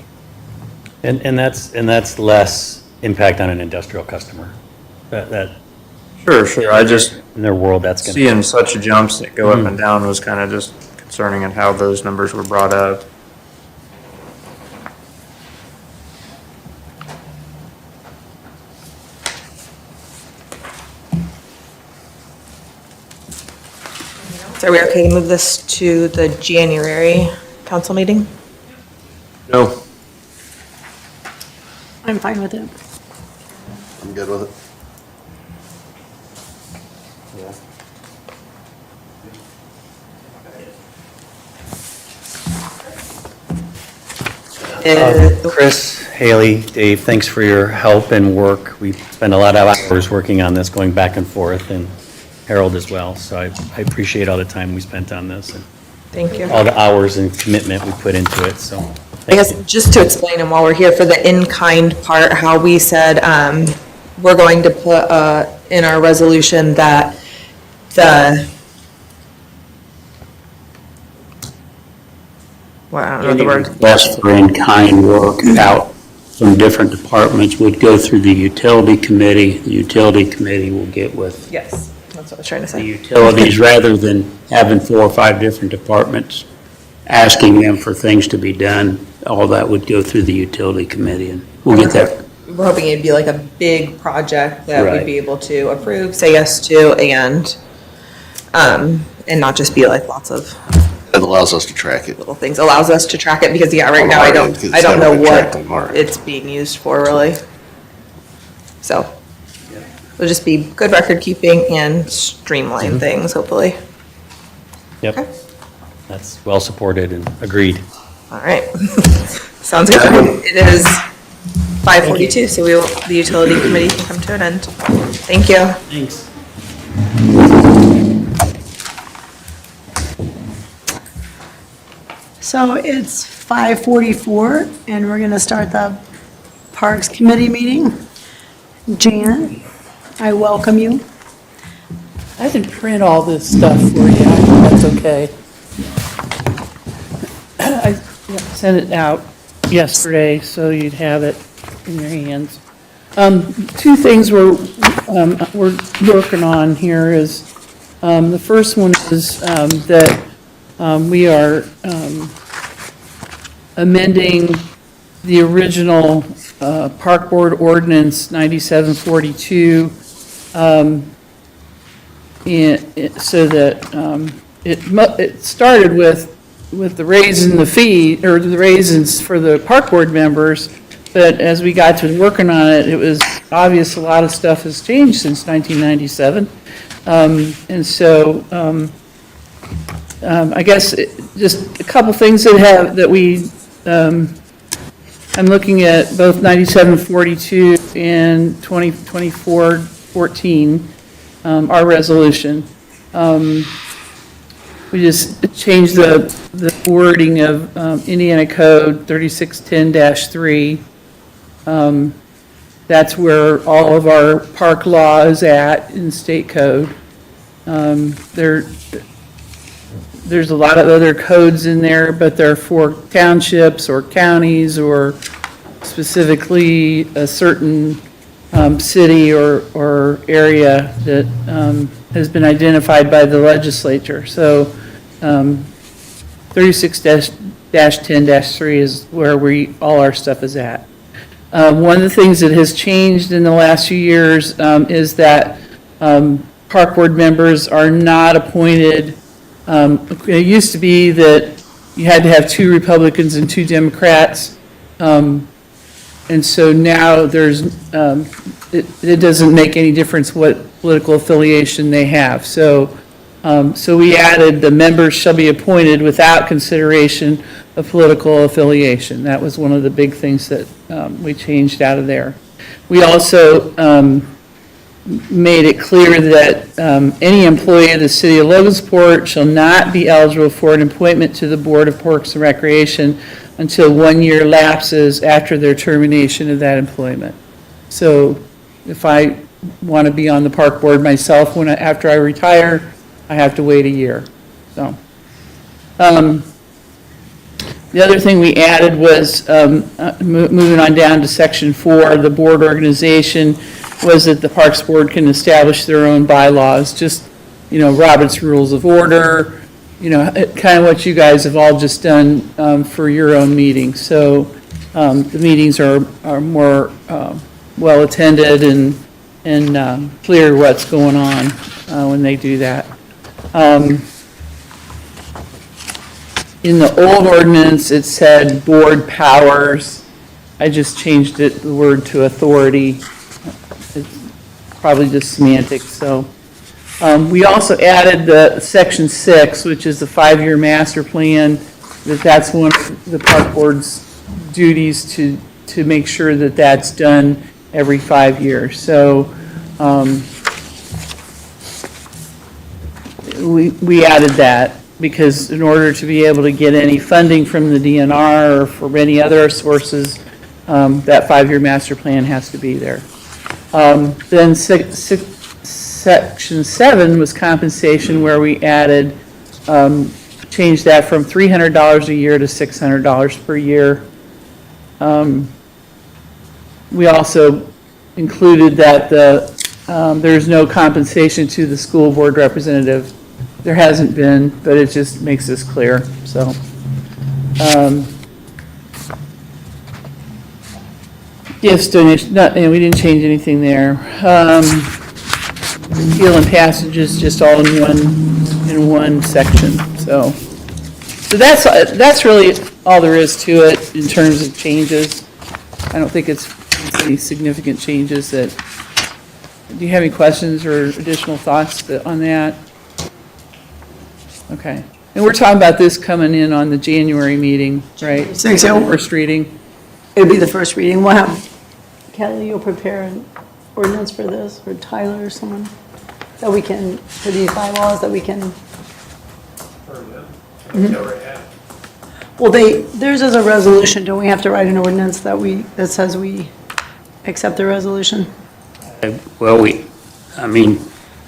And that's less impact on an industrial customer. That Sure. I just, in their world, that's going to. seeing such jumps that go up and down was kind of just concerning in how those numbers were brought up. So are we okay to move this to the January council meeting? No. I'm fine with it. I'm good with it. Chris, Haley, Dave, thanks for your help and work. We spent a lot of hours working on this, going back and forth, and Harold as well. So I appreciate all the time we spent on this and Thank you. all the hours and commitment we put into it, so. I guess just to explain, and while we're here for the in-kind part, how we said we're going to put in our resolution that I don't know the word. request for in-kind work out from different departments would go through the utility committee. The utility committee will get with Yes, that's what I was trying to the say. utilities, rather than having 4 or 5 different departments asking them for things to be done. All that would go through the utility committee, and we'll get that. We're hoping it'd be like a big project that we'd Right. be able to approve, say yes to, and not just be like lots of It allows us to track it. little things. Allows us to track it, because right now I don't know what it's being used for really. So it'll just be good record keeping and streamline things, hopefully. Yep, Okay. that's well supported and agreed. All right. Sounds good. It is 5:42, so the utility committee can come to an end. Thank you. Thanks. So it's 5:44, and we're going to start the Parks Committee meeting. Jan, I welcome you. I can print all this stuff for you, that's okay. I sent it out yesterday, so you'd have it in your hands. Two things we're working on here is, the first one is that we are amending the original Park Board Ordinance 9742, so that it started with the raise in the fee, or the raises for the Park Board members, but as we got to working on it, it was obvious a lot of stuff has changed since 1997. And so, I guess just a couple things I'm looking at both 9742 and 2414, our resolution. We just changed the wording of Indiana Code 3610-3. That's where all of our park law is at in state code. There's a lot of other codes in there, but they're for townships or counties or specifically a certain city or area that has been identified by the legislature. So 36-10-3 is where all our stuff is at. One of the things that has changed in the last few years is that park board members are not appointed. It used to be that you had to have 2 Republicans and 2 Democrats. And so now it doesn't make any difference what political affiliation they have. So we added the members shall be appointed without consideration of political affiliation. That was one of the big things that we changed out of there. We also made it clear that any employee of the city of Logansport shall not be eligible for an appointment to the Board of Parks and Recreation until 1 year lapses after their termination of that employment. So if I want to be on the park board myself after I retire, I have to wait a year. So the other thing we added was, moving on down to section 4, the board organization, was that the Parks Board can establish their own bylaws, just, Robert's Rules of Order, kind of what you guys have all just done for your own meetings. So the meetings are more well-attended and clear what's going on when they do that. In the old ordinance, it said board powers. I just changed the word to authority. It's probably just semantics, so. We also added the section 6, which is the 5-year master plan, that's one of the park board's duties to make sure that that's done every 5 years. So we added that because in order to be able to get any funding from the DNR or from any other sources, that 5-year master plan has to be there. Then Section 7 was compensation, where we added, changed that from $300 a year to $600 per year. We also included that there's no compensation to the school board representative. There hasn't been, but it just makes this clear, so. Gifts, donation, we didn't change anything there. Appeal and passages, just all in one section, so. So that's really all there is to it in terms of changes. I don't think it's any significant changes that, do you have any questions or additional thoughts on that? Okay. And we're talking about this coming in on the January meeting, right? So First reading. it'll be the first reading. We'll have, Kelly, you'll prepare an ordinance for this, or Tyler or someone, that we can, for these bylaws, that we can. Well, theirs is a resolution. Don't we have to write an ordinance that says we accept the resolution? Well,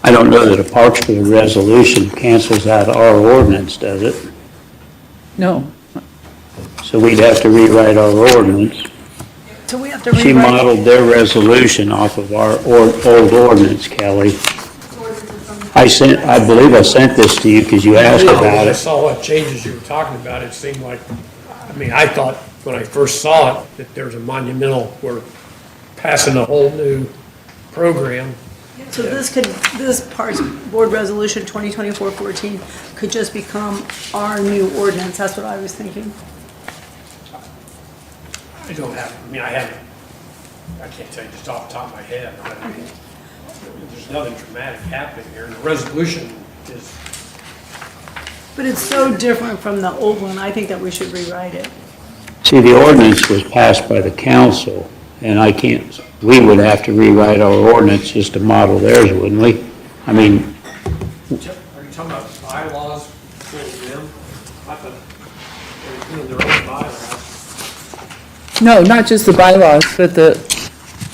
I don't know that a Parks Board resolution cancels out our ordinance, does it? No. So we'd have to rewrite our ordinance. So we have to She rewrite. modeled their resolution off of our old ordinance, Kelly. I believe I sent this to you because you asked When about I it. saw what changes you were talking about, it seemed like, I mean, I thought when I first saw it, that there was a monumental, we're passing a whole new program. So this Parks Board Resolution 2024-14 could just become our new ordinance, that's what I was thinking. I don't have, I mean, I can't tell you just off the top of my head, but I mean, there's nothing dramatic happening here, and the resolution is, But it's so different from the old one, I think that we should rewrite it. See, the ordinance was passed by the council, and we would have to rewrite our ordinance just to model theirs, wouldn't we? I mean, are you talking about bylaws for them? I thought they were doing their own bylaws. No, not just the bylaws, but the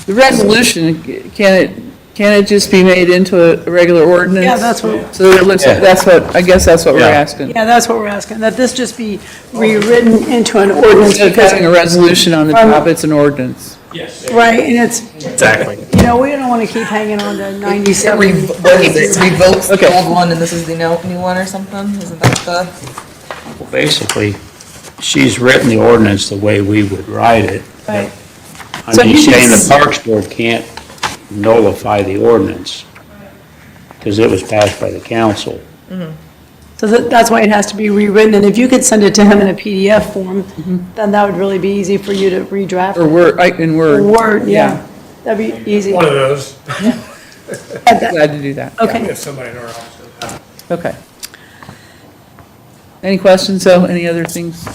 resolution, can it just be made into a regular ordinance? Yeah, that's what- So that it looks, I guess that's what we're Yeah. asking. Yeah, that's what we're asking, that this just be rewritten into an ordinance. Instead of because- having a resolution on the top, it's an ordinance. Yes. Right, and it's, Exactly. you know, we don't want to keep hanging on to 97. Revokes Okay. the old one and this is the new one or something? Isn't that the? basically, she's written the ordinance the way we would write it. Right. I'm So just you saying just- the Parks Board can't nullify the ordinance because it was passed by the council. So that's why it has to be rewritten, and if you could send it to him in a PDF form, then that would really be easy for you to redraft. Or Word, in Word. Word, yeah, that'd be easy. One of those, Glad to do that. Okay, if somebody in our office. Okay. Any questions, though? Any other things?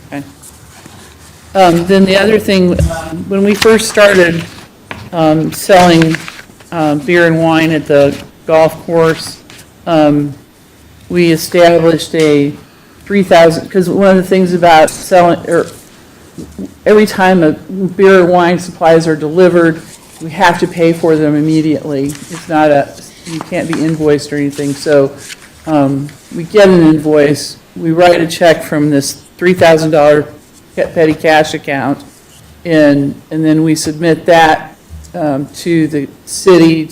Okay. Then the other thing, when we first started selling beer and wine at the golf course, we established a 3,000, because one of the things about selling, or every time a beer or wine supplies are delivered, we have to pay for them immediately. It's not you can't be invoiced or anything. So we get an invoice, we write a check from this $3,000 petty cash account, and then we submit that to the city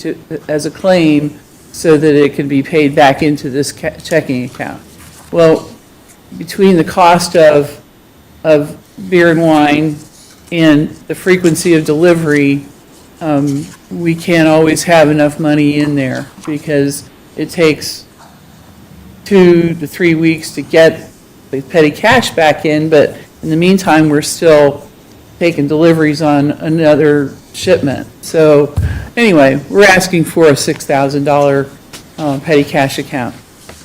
as a claim so that it can be paid back into this checking account. Well, between the cost of beer and wine and the frequency of delivery, we can't always have enough money in there because it takes 2 to 3 weeks to get the petty cash back in, but in the meantime, we're still taking deliveries on another shipment. So anyway, we're asking for a $6,000 petty cash account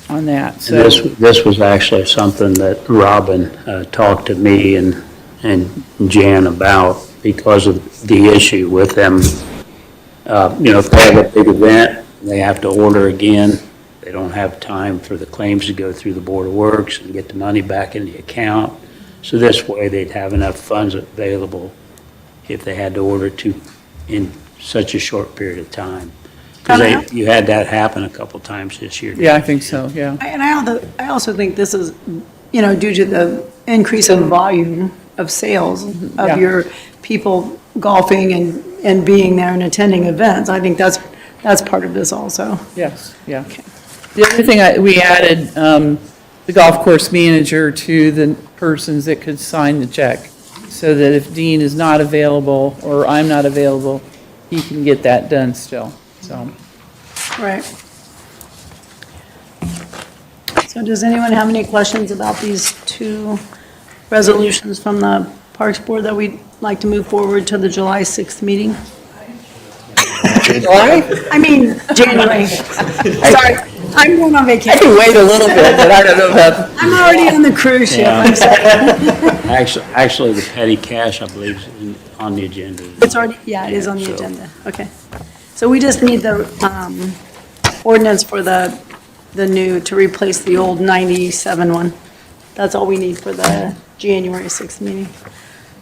on that, And so. this was actually something that Robin talked to me and Jan about because of the issue with them. If they have a big event, they have to order again. They don't have time for the claims to go through the Board of Works and get the money back in the account. So this way, they'd have enough funds available if they had to order in such a short period of time. Because you had that happen a couple times this year. Yeah, I think so, yeah. and I also think this is, due to the increase in volume of sales Yeah. of your people golfing and being there and attending events, I think that's part of this also. Yes, yeah. The other thing, we added the golf course manager to the persons that could sign the check, so that if Dean is not available or I'm not available, he can get that done still, so. Right. So does anyone have any questions about these two resolutions from the Parks Board that we'd like to move forward to the July 6th meeting? July? I mean, January. Sorry, I'm going on I vacation. can wait a little bit, but I don't know about, I'm already on the cruise ship, I'm sorry. Actually, the petty cash, I believe, is on the agenda. It's already, yeah, it is on the So- agenda, okay. So we just need the ordinance for the new, to replace the old 97 one. That's all we need for the January 6th meeting.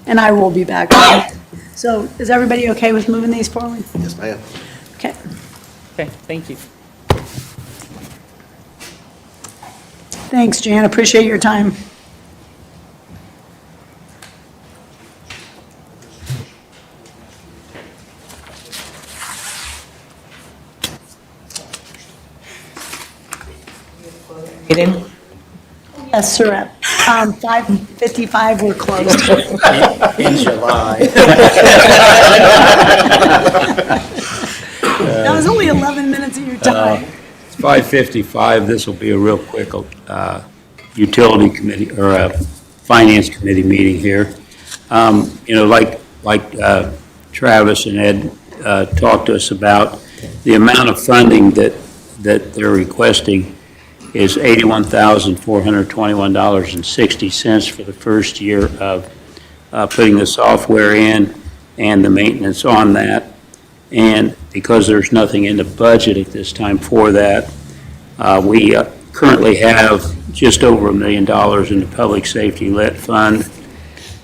And I will be back. So is everybody okay with moving these forward? Yes, ma'am. Okay. okay, thank you. Thanks, Jan, appreciate your time. meeting? Yes, sir. At 5:55, we're closed. In July. That was only 11 minutes of your time. It's 5:55, this will be a real quick utility committee, or a finance committee meeting here. You know, like Travis and Ed talked to us about, the amount of funding that they're requesting is $81,421.60 for the first year of putting the software in and the maintenance on that. And because there's nothing in the budget at this time for that, we currently have just over $1 million in the Public Safety Lit Fund.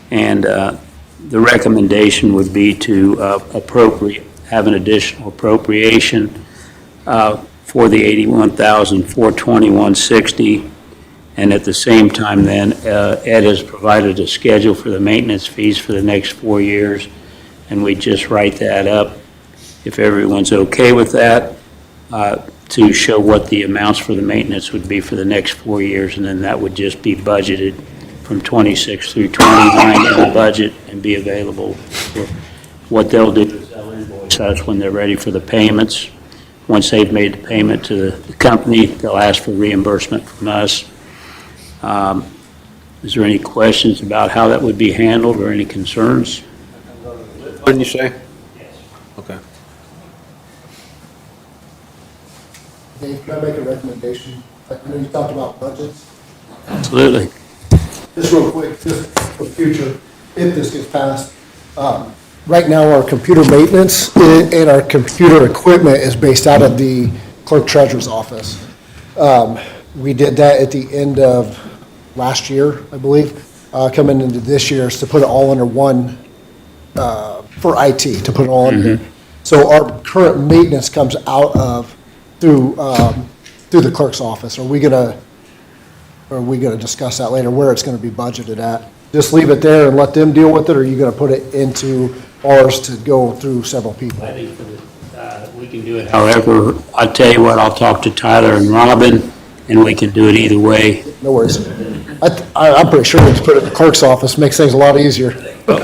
And the recommendation would be to have an additional appropriation for the $81,421.60. And at the same time then, Ed has provided a schedule for the maintenance fees for the next 4 years. And we just write that up, if everyone's okay with that, to show what the amounts for the maintenance would be for the next 4 years. And then that would just be budgeted from 26 through 29 in the budget and be available. What they'll do is they'll invoice us when they're ready for the payments. Once they've made the payment to the company, they'll ask for reimbursement from us. Is there any questions about how that would be handled or any concerns? What did you say? Okay. Dave, can I make a recommendation? I know you talked about budgets. Absolutely. Just real quick, just for future, if this gets passed. Right now, our computer maintenance and our computer equipment is based out of the clerk treasurer's office. We did that at the end of last year, I believe. Coming into this year is to put it all under one, for IT, to put it all under. So our current maintenance comes out of, through the clerk's office. Are we gonna discuss that later, where it's gonna be budgeted at? Just leave it there and let them deal with it, or are you gonna put it into ours to go through several people? I think we can do it. However, I'll tell you what, I'll talk to Tyler and Robin, and we can do it either way. No worries. I'm pretty sure we can put it in the clerk's office, makes things a lot easier. I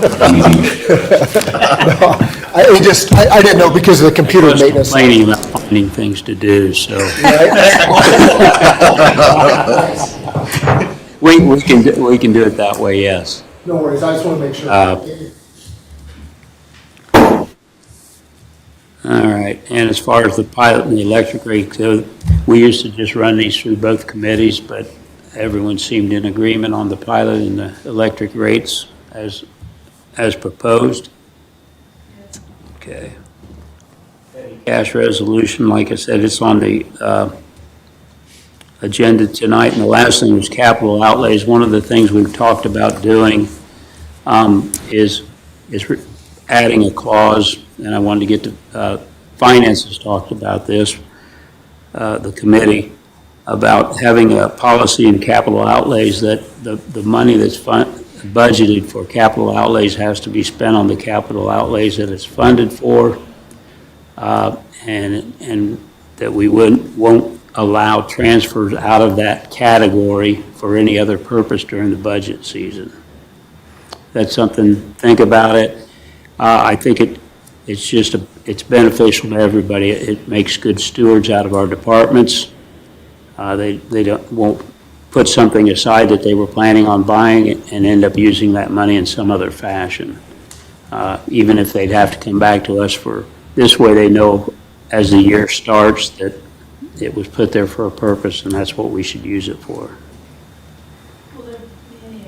didn't know because of the computer I was maintenance. complaining about finding things to do, so. We can do it that way, yes. No worries, I just want to make sure. All right, and as far as the pilot and the electric rate go, we used to just run these through both committees, but everyone seemed in agreement on the pilot and the electric rates as proposed. Okay. Cash resolution, like I said, it's on the agenda tonight, and the last thing was capital outlays. One of the things we've talked about doing is adding a clause, and I wanted to get to, Finance has talked about this, the committee, about having a policy in capital outlays that the money that's budgeted for capital outlays has to be spent on the capital outlays that it's funded for, and that we won't allow transfers out of that category for any other purpose during the budget season. That's something, think about it. I think it's beneficial to everybody. It makes good stewards out of our departments. They won't put something aside that they were planning on buying and end up using that money in some other fashion. Even if they'd have to come back to us for, this way they know as the year starts that it was put there for a purpose, and that's what we should use it for.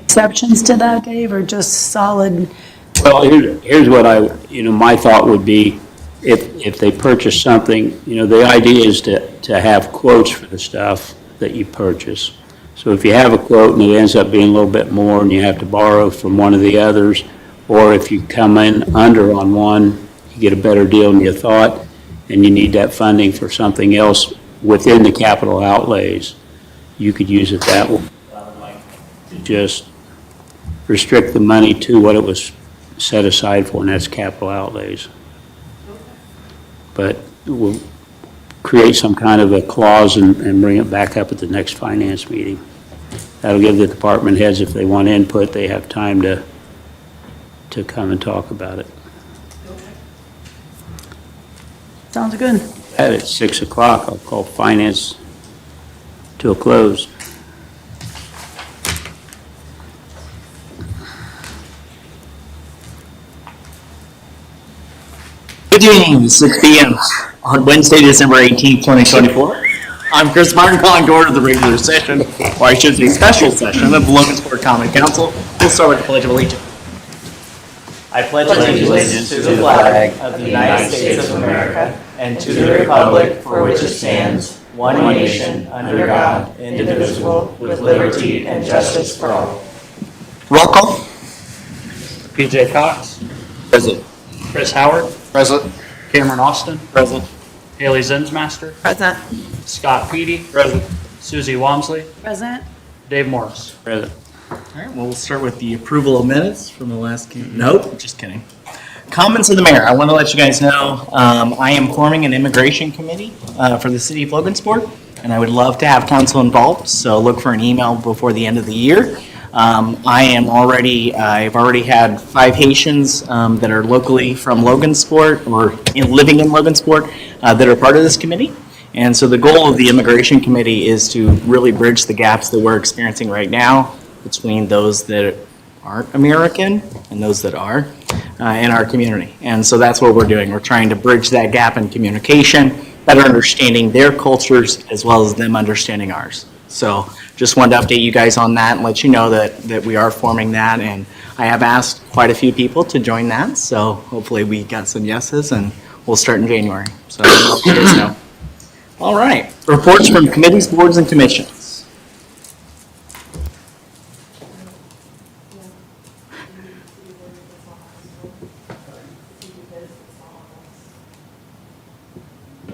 Exceptions to that, Dave, or just solid? Well, here's what my thought would be, if they purchase something, the idea is to have quotes for the stuff that you purchase. So if you have a quote and it ends up being a little bit more and you have to borrow from one of the others, or if you come in under on one, you get a better deal than you thought, and you need that funding for something else within the capital outlays, you could use it that way. To just restrict the money to what it was set aside for, and that's capital outlays. But create some kind of a clause and bring it back up at the next finance meeting. That'll give the department heads, if they want input, they have time to come and talk about it. Sounds good. At 6 o'clock, I'll call finance to a close. Good evening, 6 p.m. on Wednesday, December 18th, 2024. I'm Chris Martin, calling to order the regular session, or I should say special session, of the Logansport Common Council. We'll start with the Pledge of Allegiance. I pledge allegiance to the flag of the United States of America and to the republic for which it stands, one nation, under God, indivisible, with liberty and justice for all. Roll call. BJ Cox. Present. Chris Howard. Present. Cameron Austin. Present. Haley Zinsmaster. Present. Scott Peedy. Present. Susie Wamsley. Present? Dave Morris. Present. All right, well, we'll start with the approval of minutes from the last, nope, just kidding. Comments of the mayor. I want to let you guys know, I am forming an immigration committee for the city of Logansport, and I would love to have council involved, so look for an email before the end of the year. I've already had 5 Haitians that are locally from Logansport or living in Logansport that are part of this committee. And so the goal of the immigration committee is to really bridge the gaps that we're experiencing right now between those that aren't American and those that are in our community. And so that's what we're doing. We're trying to bridge that gap in communication, better understanding their cultures as well as them understanding ours. So just wanted to update you guys on that and let you know that we are forming that. And I have asked quite a few people to join that. So hopefully we got some yeses and we'll start in January. So I'll let you guys know. All right, reports from committees, boards, and commissions.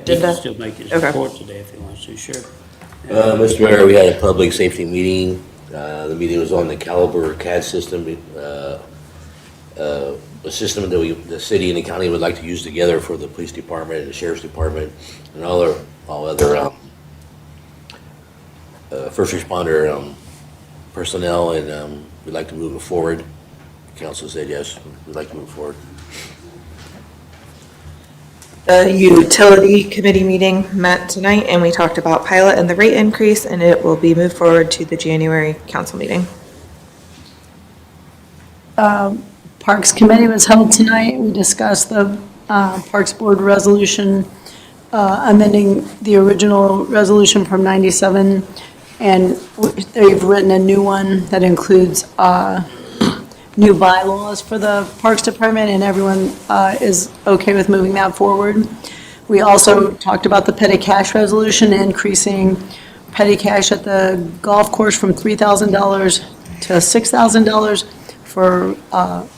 He can still make his Okay. report today if he wants to, sure. Mr. Mayor, we had a public safety meeting. The meeting was on the Caliber CAD system, a system that the city and the county would like to use together for the police department and the sheriff's department and all other first responder personnel, and we'd like to move it forward. Council said yes, we'd like to move forward. The utility committee meeting met tonight, and we talked about pilot and the rate increase, and it will be moved forward to the January council meeting. Parks Committee was held tonight. We discussed the Parks Board resolution, amending the original resolution from 97, and they've written a new one that includes new bylaws for the Parks Department, and everyone is okay with moving that forward. We also talked about the petty cash resolution, increasing petty cash at the golf course from $3,000 to $6,000 for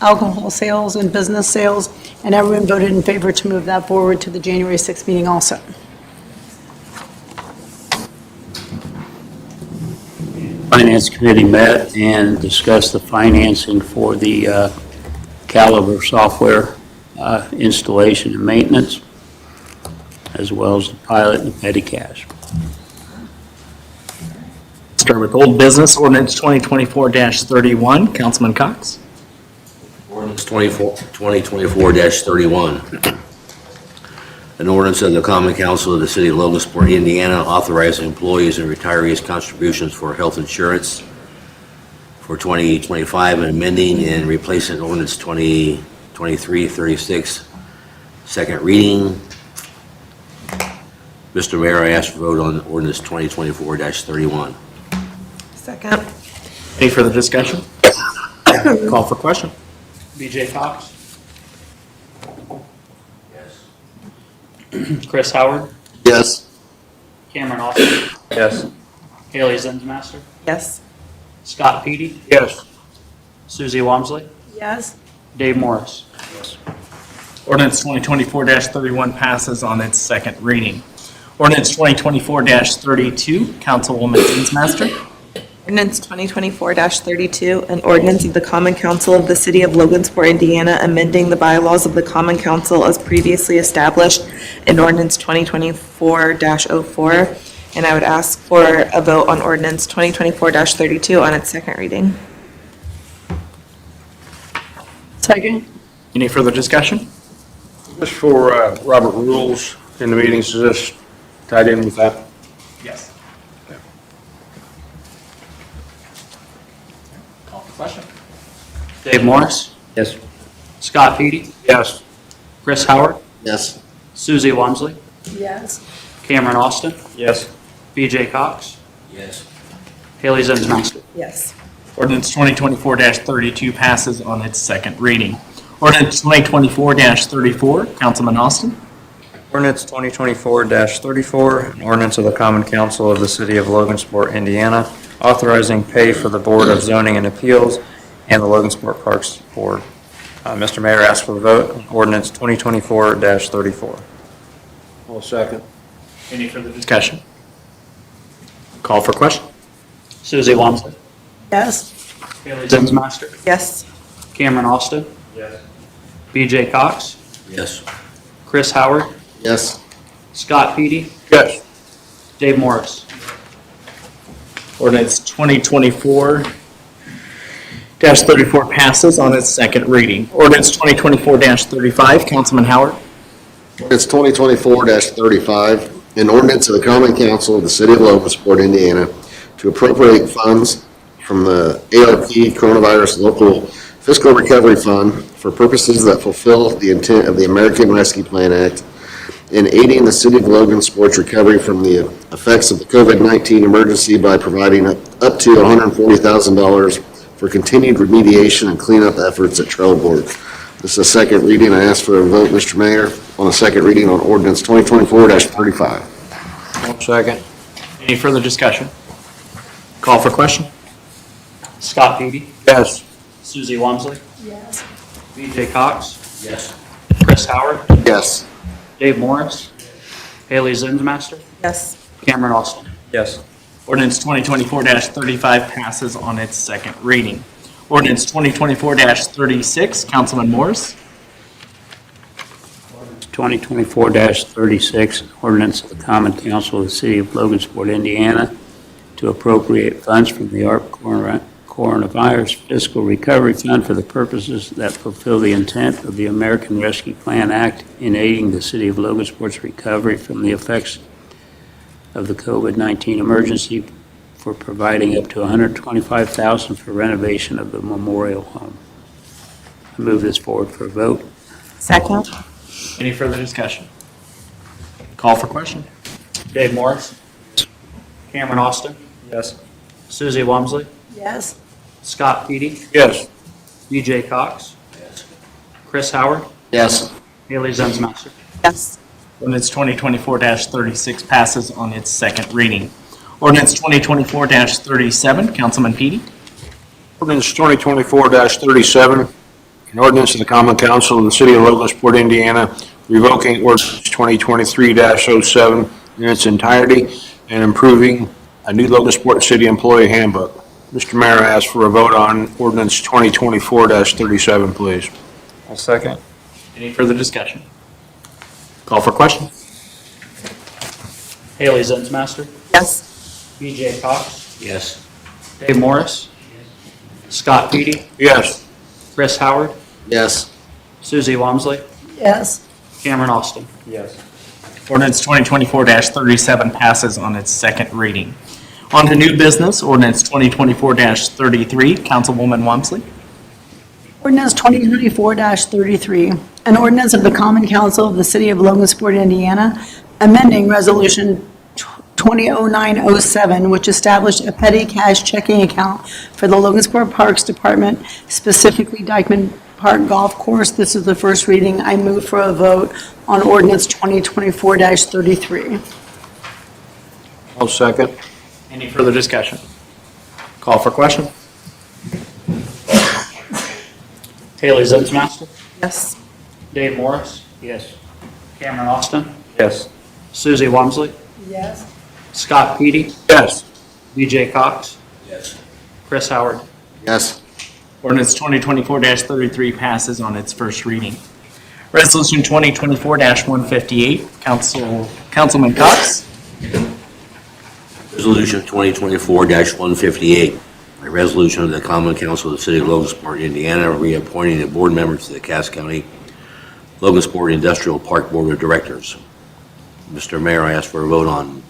alcohol sales and business sales, and everyone voted in favor to move that forward to the January 6th meeting also. Finance Committee met and discussed the financing for the Caliber software installation and maintenance, as well as the pilot and the petty cash. Start with old business, ordinance 2024-31. Councilman Cox. Ordinance 2024-31. An ordinance of the Common Council of the City of Logansport, Indiana, authorizing employees and retirees' contributions for health insurance for 2025 and amending and replacing ordinance 2023-36, second reading. Mr. Mayor, I ask for vote on ordinance 2024-31. Second. Any further discussion? Call for question. BJ Cox. Yes. Chris Howard. Yes. Cameron Austin. Yes. Haley Zinsmaster. Yes. Scott Peedy. Yes. Susie Wamsley. Yes? Dave Morris. Ordinance 2024-31 passes on its second reading. Ordinance 2024-32, Councilwoman Zinsmaster. Ordinance 2024-32, an ordinance of the Common Council of the City of Logansport, Indiana, amending the bylaws of the Common Council as previously established in Ordinance 2024-04. And I would ask for a vote on Ordinance 2024-32 on its second reading. Second. Any further discussion? Just for Robert rules in the meetings, is this tied in with that? Yes. Call for question. Dave Morris, Yes. Scott Petey, Yes. Chris Howard, Yes. Susie Wamsley, Yes. Cameron Austin, Yes. BJ Cox, Yes. Haley Zensmaster. Yes. Ordinance 2024-32 passes on its second reading. Ordinance 2024-34, Councilman Austin. Ordinance 2024-34, an ordinance of the Common Council of the City of Logansport, Indiana, authorizing pay for the Board of Zoning and Appeals and the Logansport Parks Board. Mr. Mayor, ask for a vote on ordinance 2024-34. I'll second. Any further discussion? Call for question. Susie Wamsley, Yes. Haley Zensmaster, Yes. Cameron Austin, Yes. BJ Cox, Yes. Chris Howard, Yes. Scott Petey, Yes. Dave Morris. Ordinance 2024-34 passes on its second reading. Ordinance 2024-35, Councilman Howard. It's 2024-35, an ordinance of the Common Council of the City of Logansport, Indiana, to appropriate funds from the ARP Coronavirus Local Fiscal Recovery Fund for purposes that fulfill the intent of the American Rescue Plan Act in aiding the City of Logansport's recovery from the effects of the COVID-19 emergency by providing up to $140,000 for continued remediation and cleanup efforts at Trelleborg. This is a second reading. I ask for a vote, Mr. Mayor, on a second reading on ordinance 2024-35. I'll second. Any further discussion? Call for question. Scott Petey, Yes. Susie Wamsley, Yes. BJ Cox, Yes. Chris Howard, Yes. Dave Morris, Haley Zensmaster, Yes. Cameron Austin. Yes. Ordinance 2024-35 passes on its second reading. Ordinance 2024-36, Councilman Morris. 2024-36, ordinance of the Common Council of the City of Logansport, Indiana, to appropriate funds from the ARP Coronavirus Fiscal Recovery Fund for the purposes that fulfill the intent of the American Rescue Plan Act in aiding the City of Logansport's recovery from the effects of the COVID-19 emergency, for providing up to $125,000 for renovation of the memorial home. I move this forward for a vote. Second. Any further discussion? Call for question. Dave Morris. Cameron Austin. Yes. Susie Wamsley. Yes. Scott Petey. Yes. BJ Cox. Chris Howard. Yes. Haley Zensmaster. Yes. Ordinance 2024-36 passes on its second reading. Ordinance 2024-37, Councilman Petey. Ordinance 2024-37, an ordinance of the Common Council of the City of Logansport, Indiana, revoking ordinance 2023-07 in its entirety and improving a new Logansport City Employee Handbook. Mr. Mayor, I ask for a vote on ordinance 2024-37, please. I'll second. Any further discussion? Call for question. Haley Zensmaster. Yes. BJ Cox. Yes. Dave Morris. Scott Petey. Yes. Chris Howard. Yes. Susie Wamsley. Yes. Cameron Austin. Yes. Ordinance 2024-37 passes on its second reading. On to new business, ordinance 2024-33, Councilwoman Wamsley. Ordinance 2024-33, an ordinance of the Common Council of the City of Logansport, Indiana, amending Resolution 200907, which established a petty cash checking account for the Logansport Parks Department, specifically Dykeman Park Golf Course. This is the first reading. I move for a vote on ordinance 2024-33. I'll second. Any further discussion? Call for question. Haley Zensmaster. Yes. Dave Morris. Yes. Cameron Austin. Yes. Susie Wamsley. Yes. Scott Petey. Yes. BJ Cox. Yes. Chris Howard. Yes. Ordinance 2024-33 passes on its first reading. Resolution 2024-158, Councilman Cox. Resolution 2024-158, a resolution of the Common Council of the City of Logansport, Indiana, reappointing the board members to the Cass County Logansport Industrial Park Board of Directors. Mr. Mayor, I ask for a vote on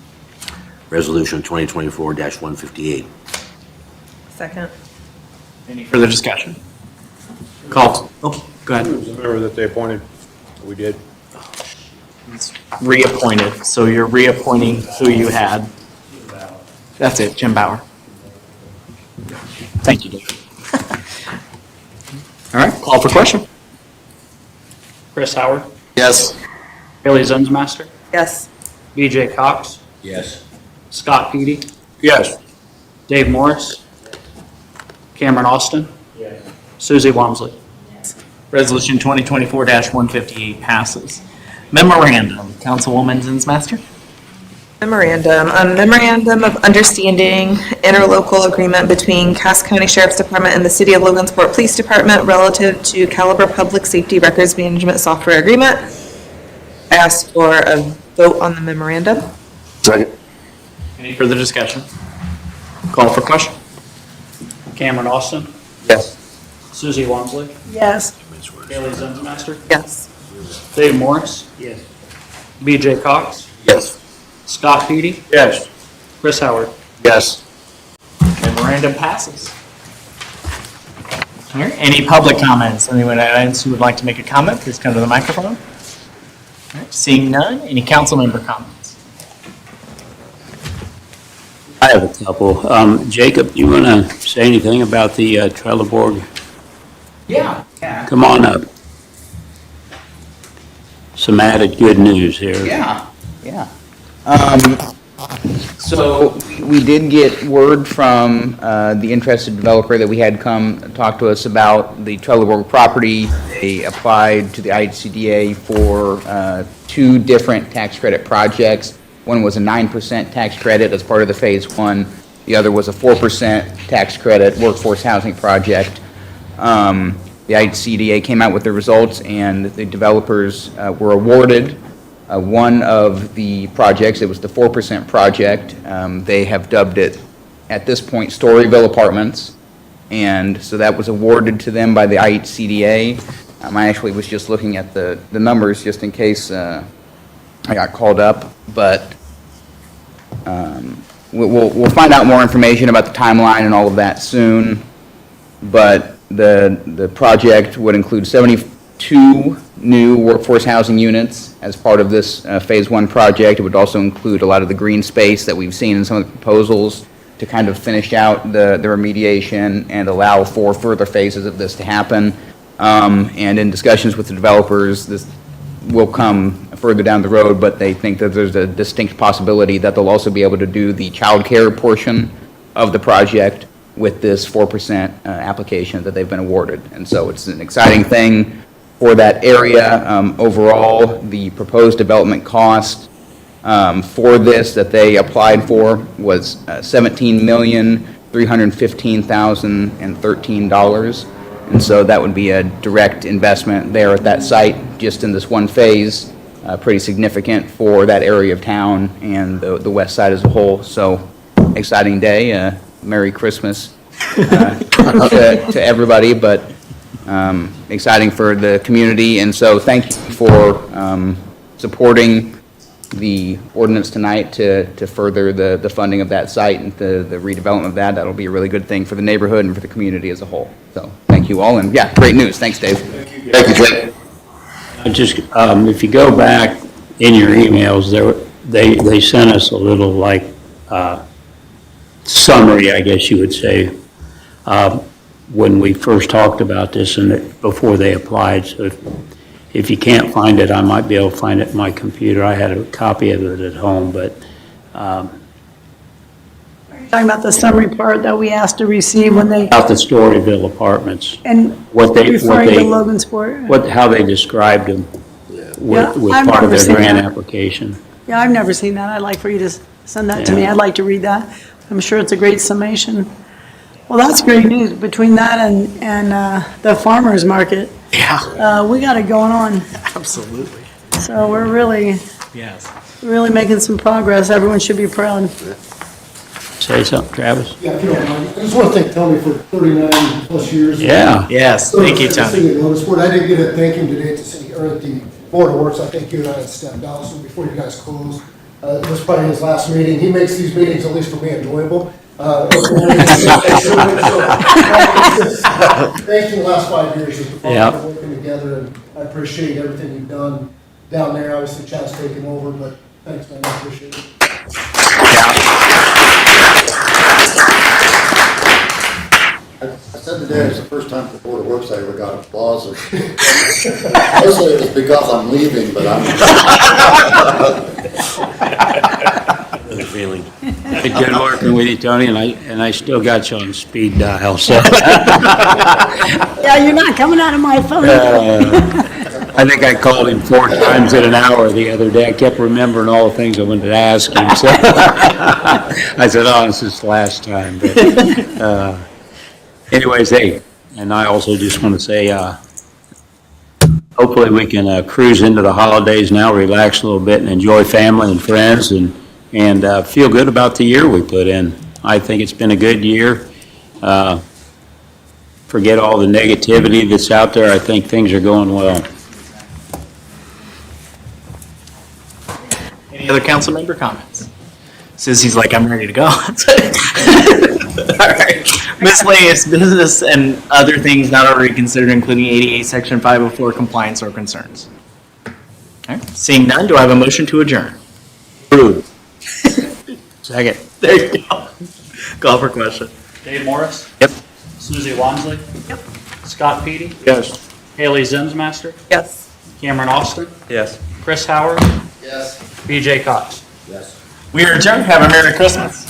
Resolution 2024-158. Second. Any further discussion? Call. Oh, go ahead. Remember that they appointed, we did. It's reappointed, so you're reappointing who you had. That's it, Jim Bauer. Thank you, Dave. All right, call for question. Chris Howard. Yes. Haley Zensmaster. Yes. BJ Cox. Yes. Scott Petey. Yes. Dave Morris. Cameron Austin. Susie Wamsley. Resolution 2024-158 passes. Memorandum, Councilwoman Zensmaster. Memorandum of Understanding, interlocal agreement between Cass County Sheriff's Department and the City of Logansport Police Department relative to Caliber Public Safety Records Management Software Agreement. I ask for a vote on the memorandum. Second. Any further discussion? Call for question. Cameron Austin. Yes. Susie Wamsley. Yes. Haley Zensmaster. Yes. Dave Morris. Yes. BJ Cox. Yes. Scott Petey. Yes. Chris Howard. Yes. Memorandum passes. All right, any public comments? Anyone else who would like to make a comment, please come to the microphone. All right, seeing none, any council member comments? I have a couple. Jacob, you want to say anything about the Trelleborg? Yeah. Come on up. Some added good news here. Yeah. So we did get word from the interested developer that we had come talk to us about the Trelleborg property. They applied to the ICDA for 2 different tax credit projects. One was a 9% tax credit as part of the Phase 1. The other was a 4% tax credit workforce housing project. The ICDA came out with the results, and the developers were awarded one of the projects. It was the 4% project. They have dubbed it, at this point, Storyville Apartments. And so that was awarded to them by the ICDA. I actually was just looking at the numbers just in case I got called up. But we'll find out more information about the timeline and all of that soon. But the project would include 72 new workforce housing units as part of this Phase 1 project. It would also include a lot of the green space that we've seen in some of the proposals to kind of finish out the remediation and allow for further phases of this to happen. And in discussions with the developers, this will come further down the road, but they think that there's a distinct possibility that they'll also be able to do the child care portion of the project with this 4% application that they've been awarded. And so it's an exciting thing for that area. Overall, the proposed development cost for this that they applied for was $17,315,013. And so that would be a direct investment there at that site, just in this one phase, pretty significant for that area of town and the west side as a whole. So exciting day. Merry Christmas to everybody, but exciting for the community. And so thank you for supporting the ordinance tonight to further the funding of that site and the redevelopment of that. That'll be a really good thing for the neighborhood and for the community as a whole. So thank you all, and yeah, great news. Thanks, Dave. Thank you, Jay. Just, if you go back in your emails, they sent us a little like summary, I guess you would say, when we first talked about this and before they applied. So if you can't find it, I might be able to find it in my computer. I had a copy of it at home, but Talking about the summary part that we asked to receive when they, about the Storyville Apartments, and referring to Logansport. how they described them Yeah, with I've part of never their seen grant that. application. Yeah, I've never seen that. I'd like for you to send that to me. Yeah. I'd like to read that. I'm sure it's a great summation. Well, that's great news. Between that and the farmer's market, Yeah, we got it going on. absolutely. So we're really making some progress. Everyone should be proud. Say something, Travis? Yeah, if you don't mind, I just want to thank Tony for 39 plus years. Yeah. Yes, thank you, At the Tony. City of Lotusport. I didn't get to thank him today at the city, or at the Board of Works. I think you and I had stepped out, so before you guys close, this is probably his last meeting. He makes these meetings, at least for me, enjoyable. Thank you the last 5 years as the department working together, and I appreciate everything you've done down there. Obviously, Chad's taken over, but thanks, man, I appreciate it. I said today, it's the first time for the Board of Works I ever got applause. Mostly it was because I'm leaving, but I'm. Good feeling. It's good working with you, Tony, and I still got you on speed dial, so. Yeah, you're not coming out of my phone. I think I called him 4 times in an hour the other day. I kept remembering all the things I wanted to ask him, so. I said, oh, this is the last time, but, anyways, hey, and I also just want to say, hopefully we can cruise into the holidays now, relax a little bit, and enjoy family and friends, and feel good about the year we put in. I think it's been a good year. Forget all the negativity that's out there. I think things are going well. Any other council member comments? Susie's like, I'm ready to go. All right. Miscellaneous business and other things not already considered, including 88 Section 504 compliance or concerns. All right. Seeing none, do I have a motion to adjourn? Approved. Second. There you go. Call for question. Dave Morris? Yep. Susie Wansley? Yep. Scott Peedy? Yes. Haley Zinsmaster? Yes. Cameron Austin? Yes. Chris Howard? Yes. BJ Cox? Yes. We are adjourned. Have a Merry Christmas.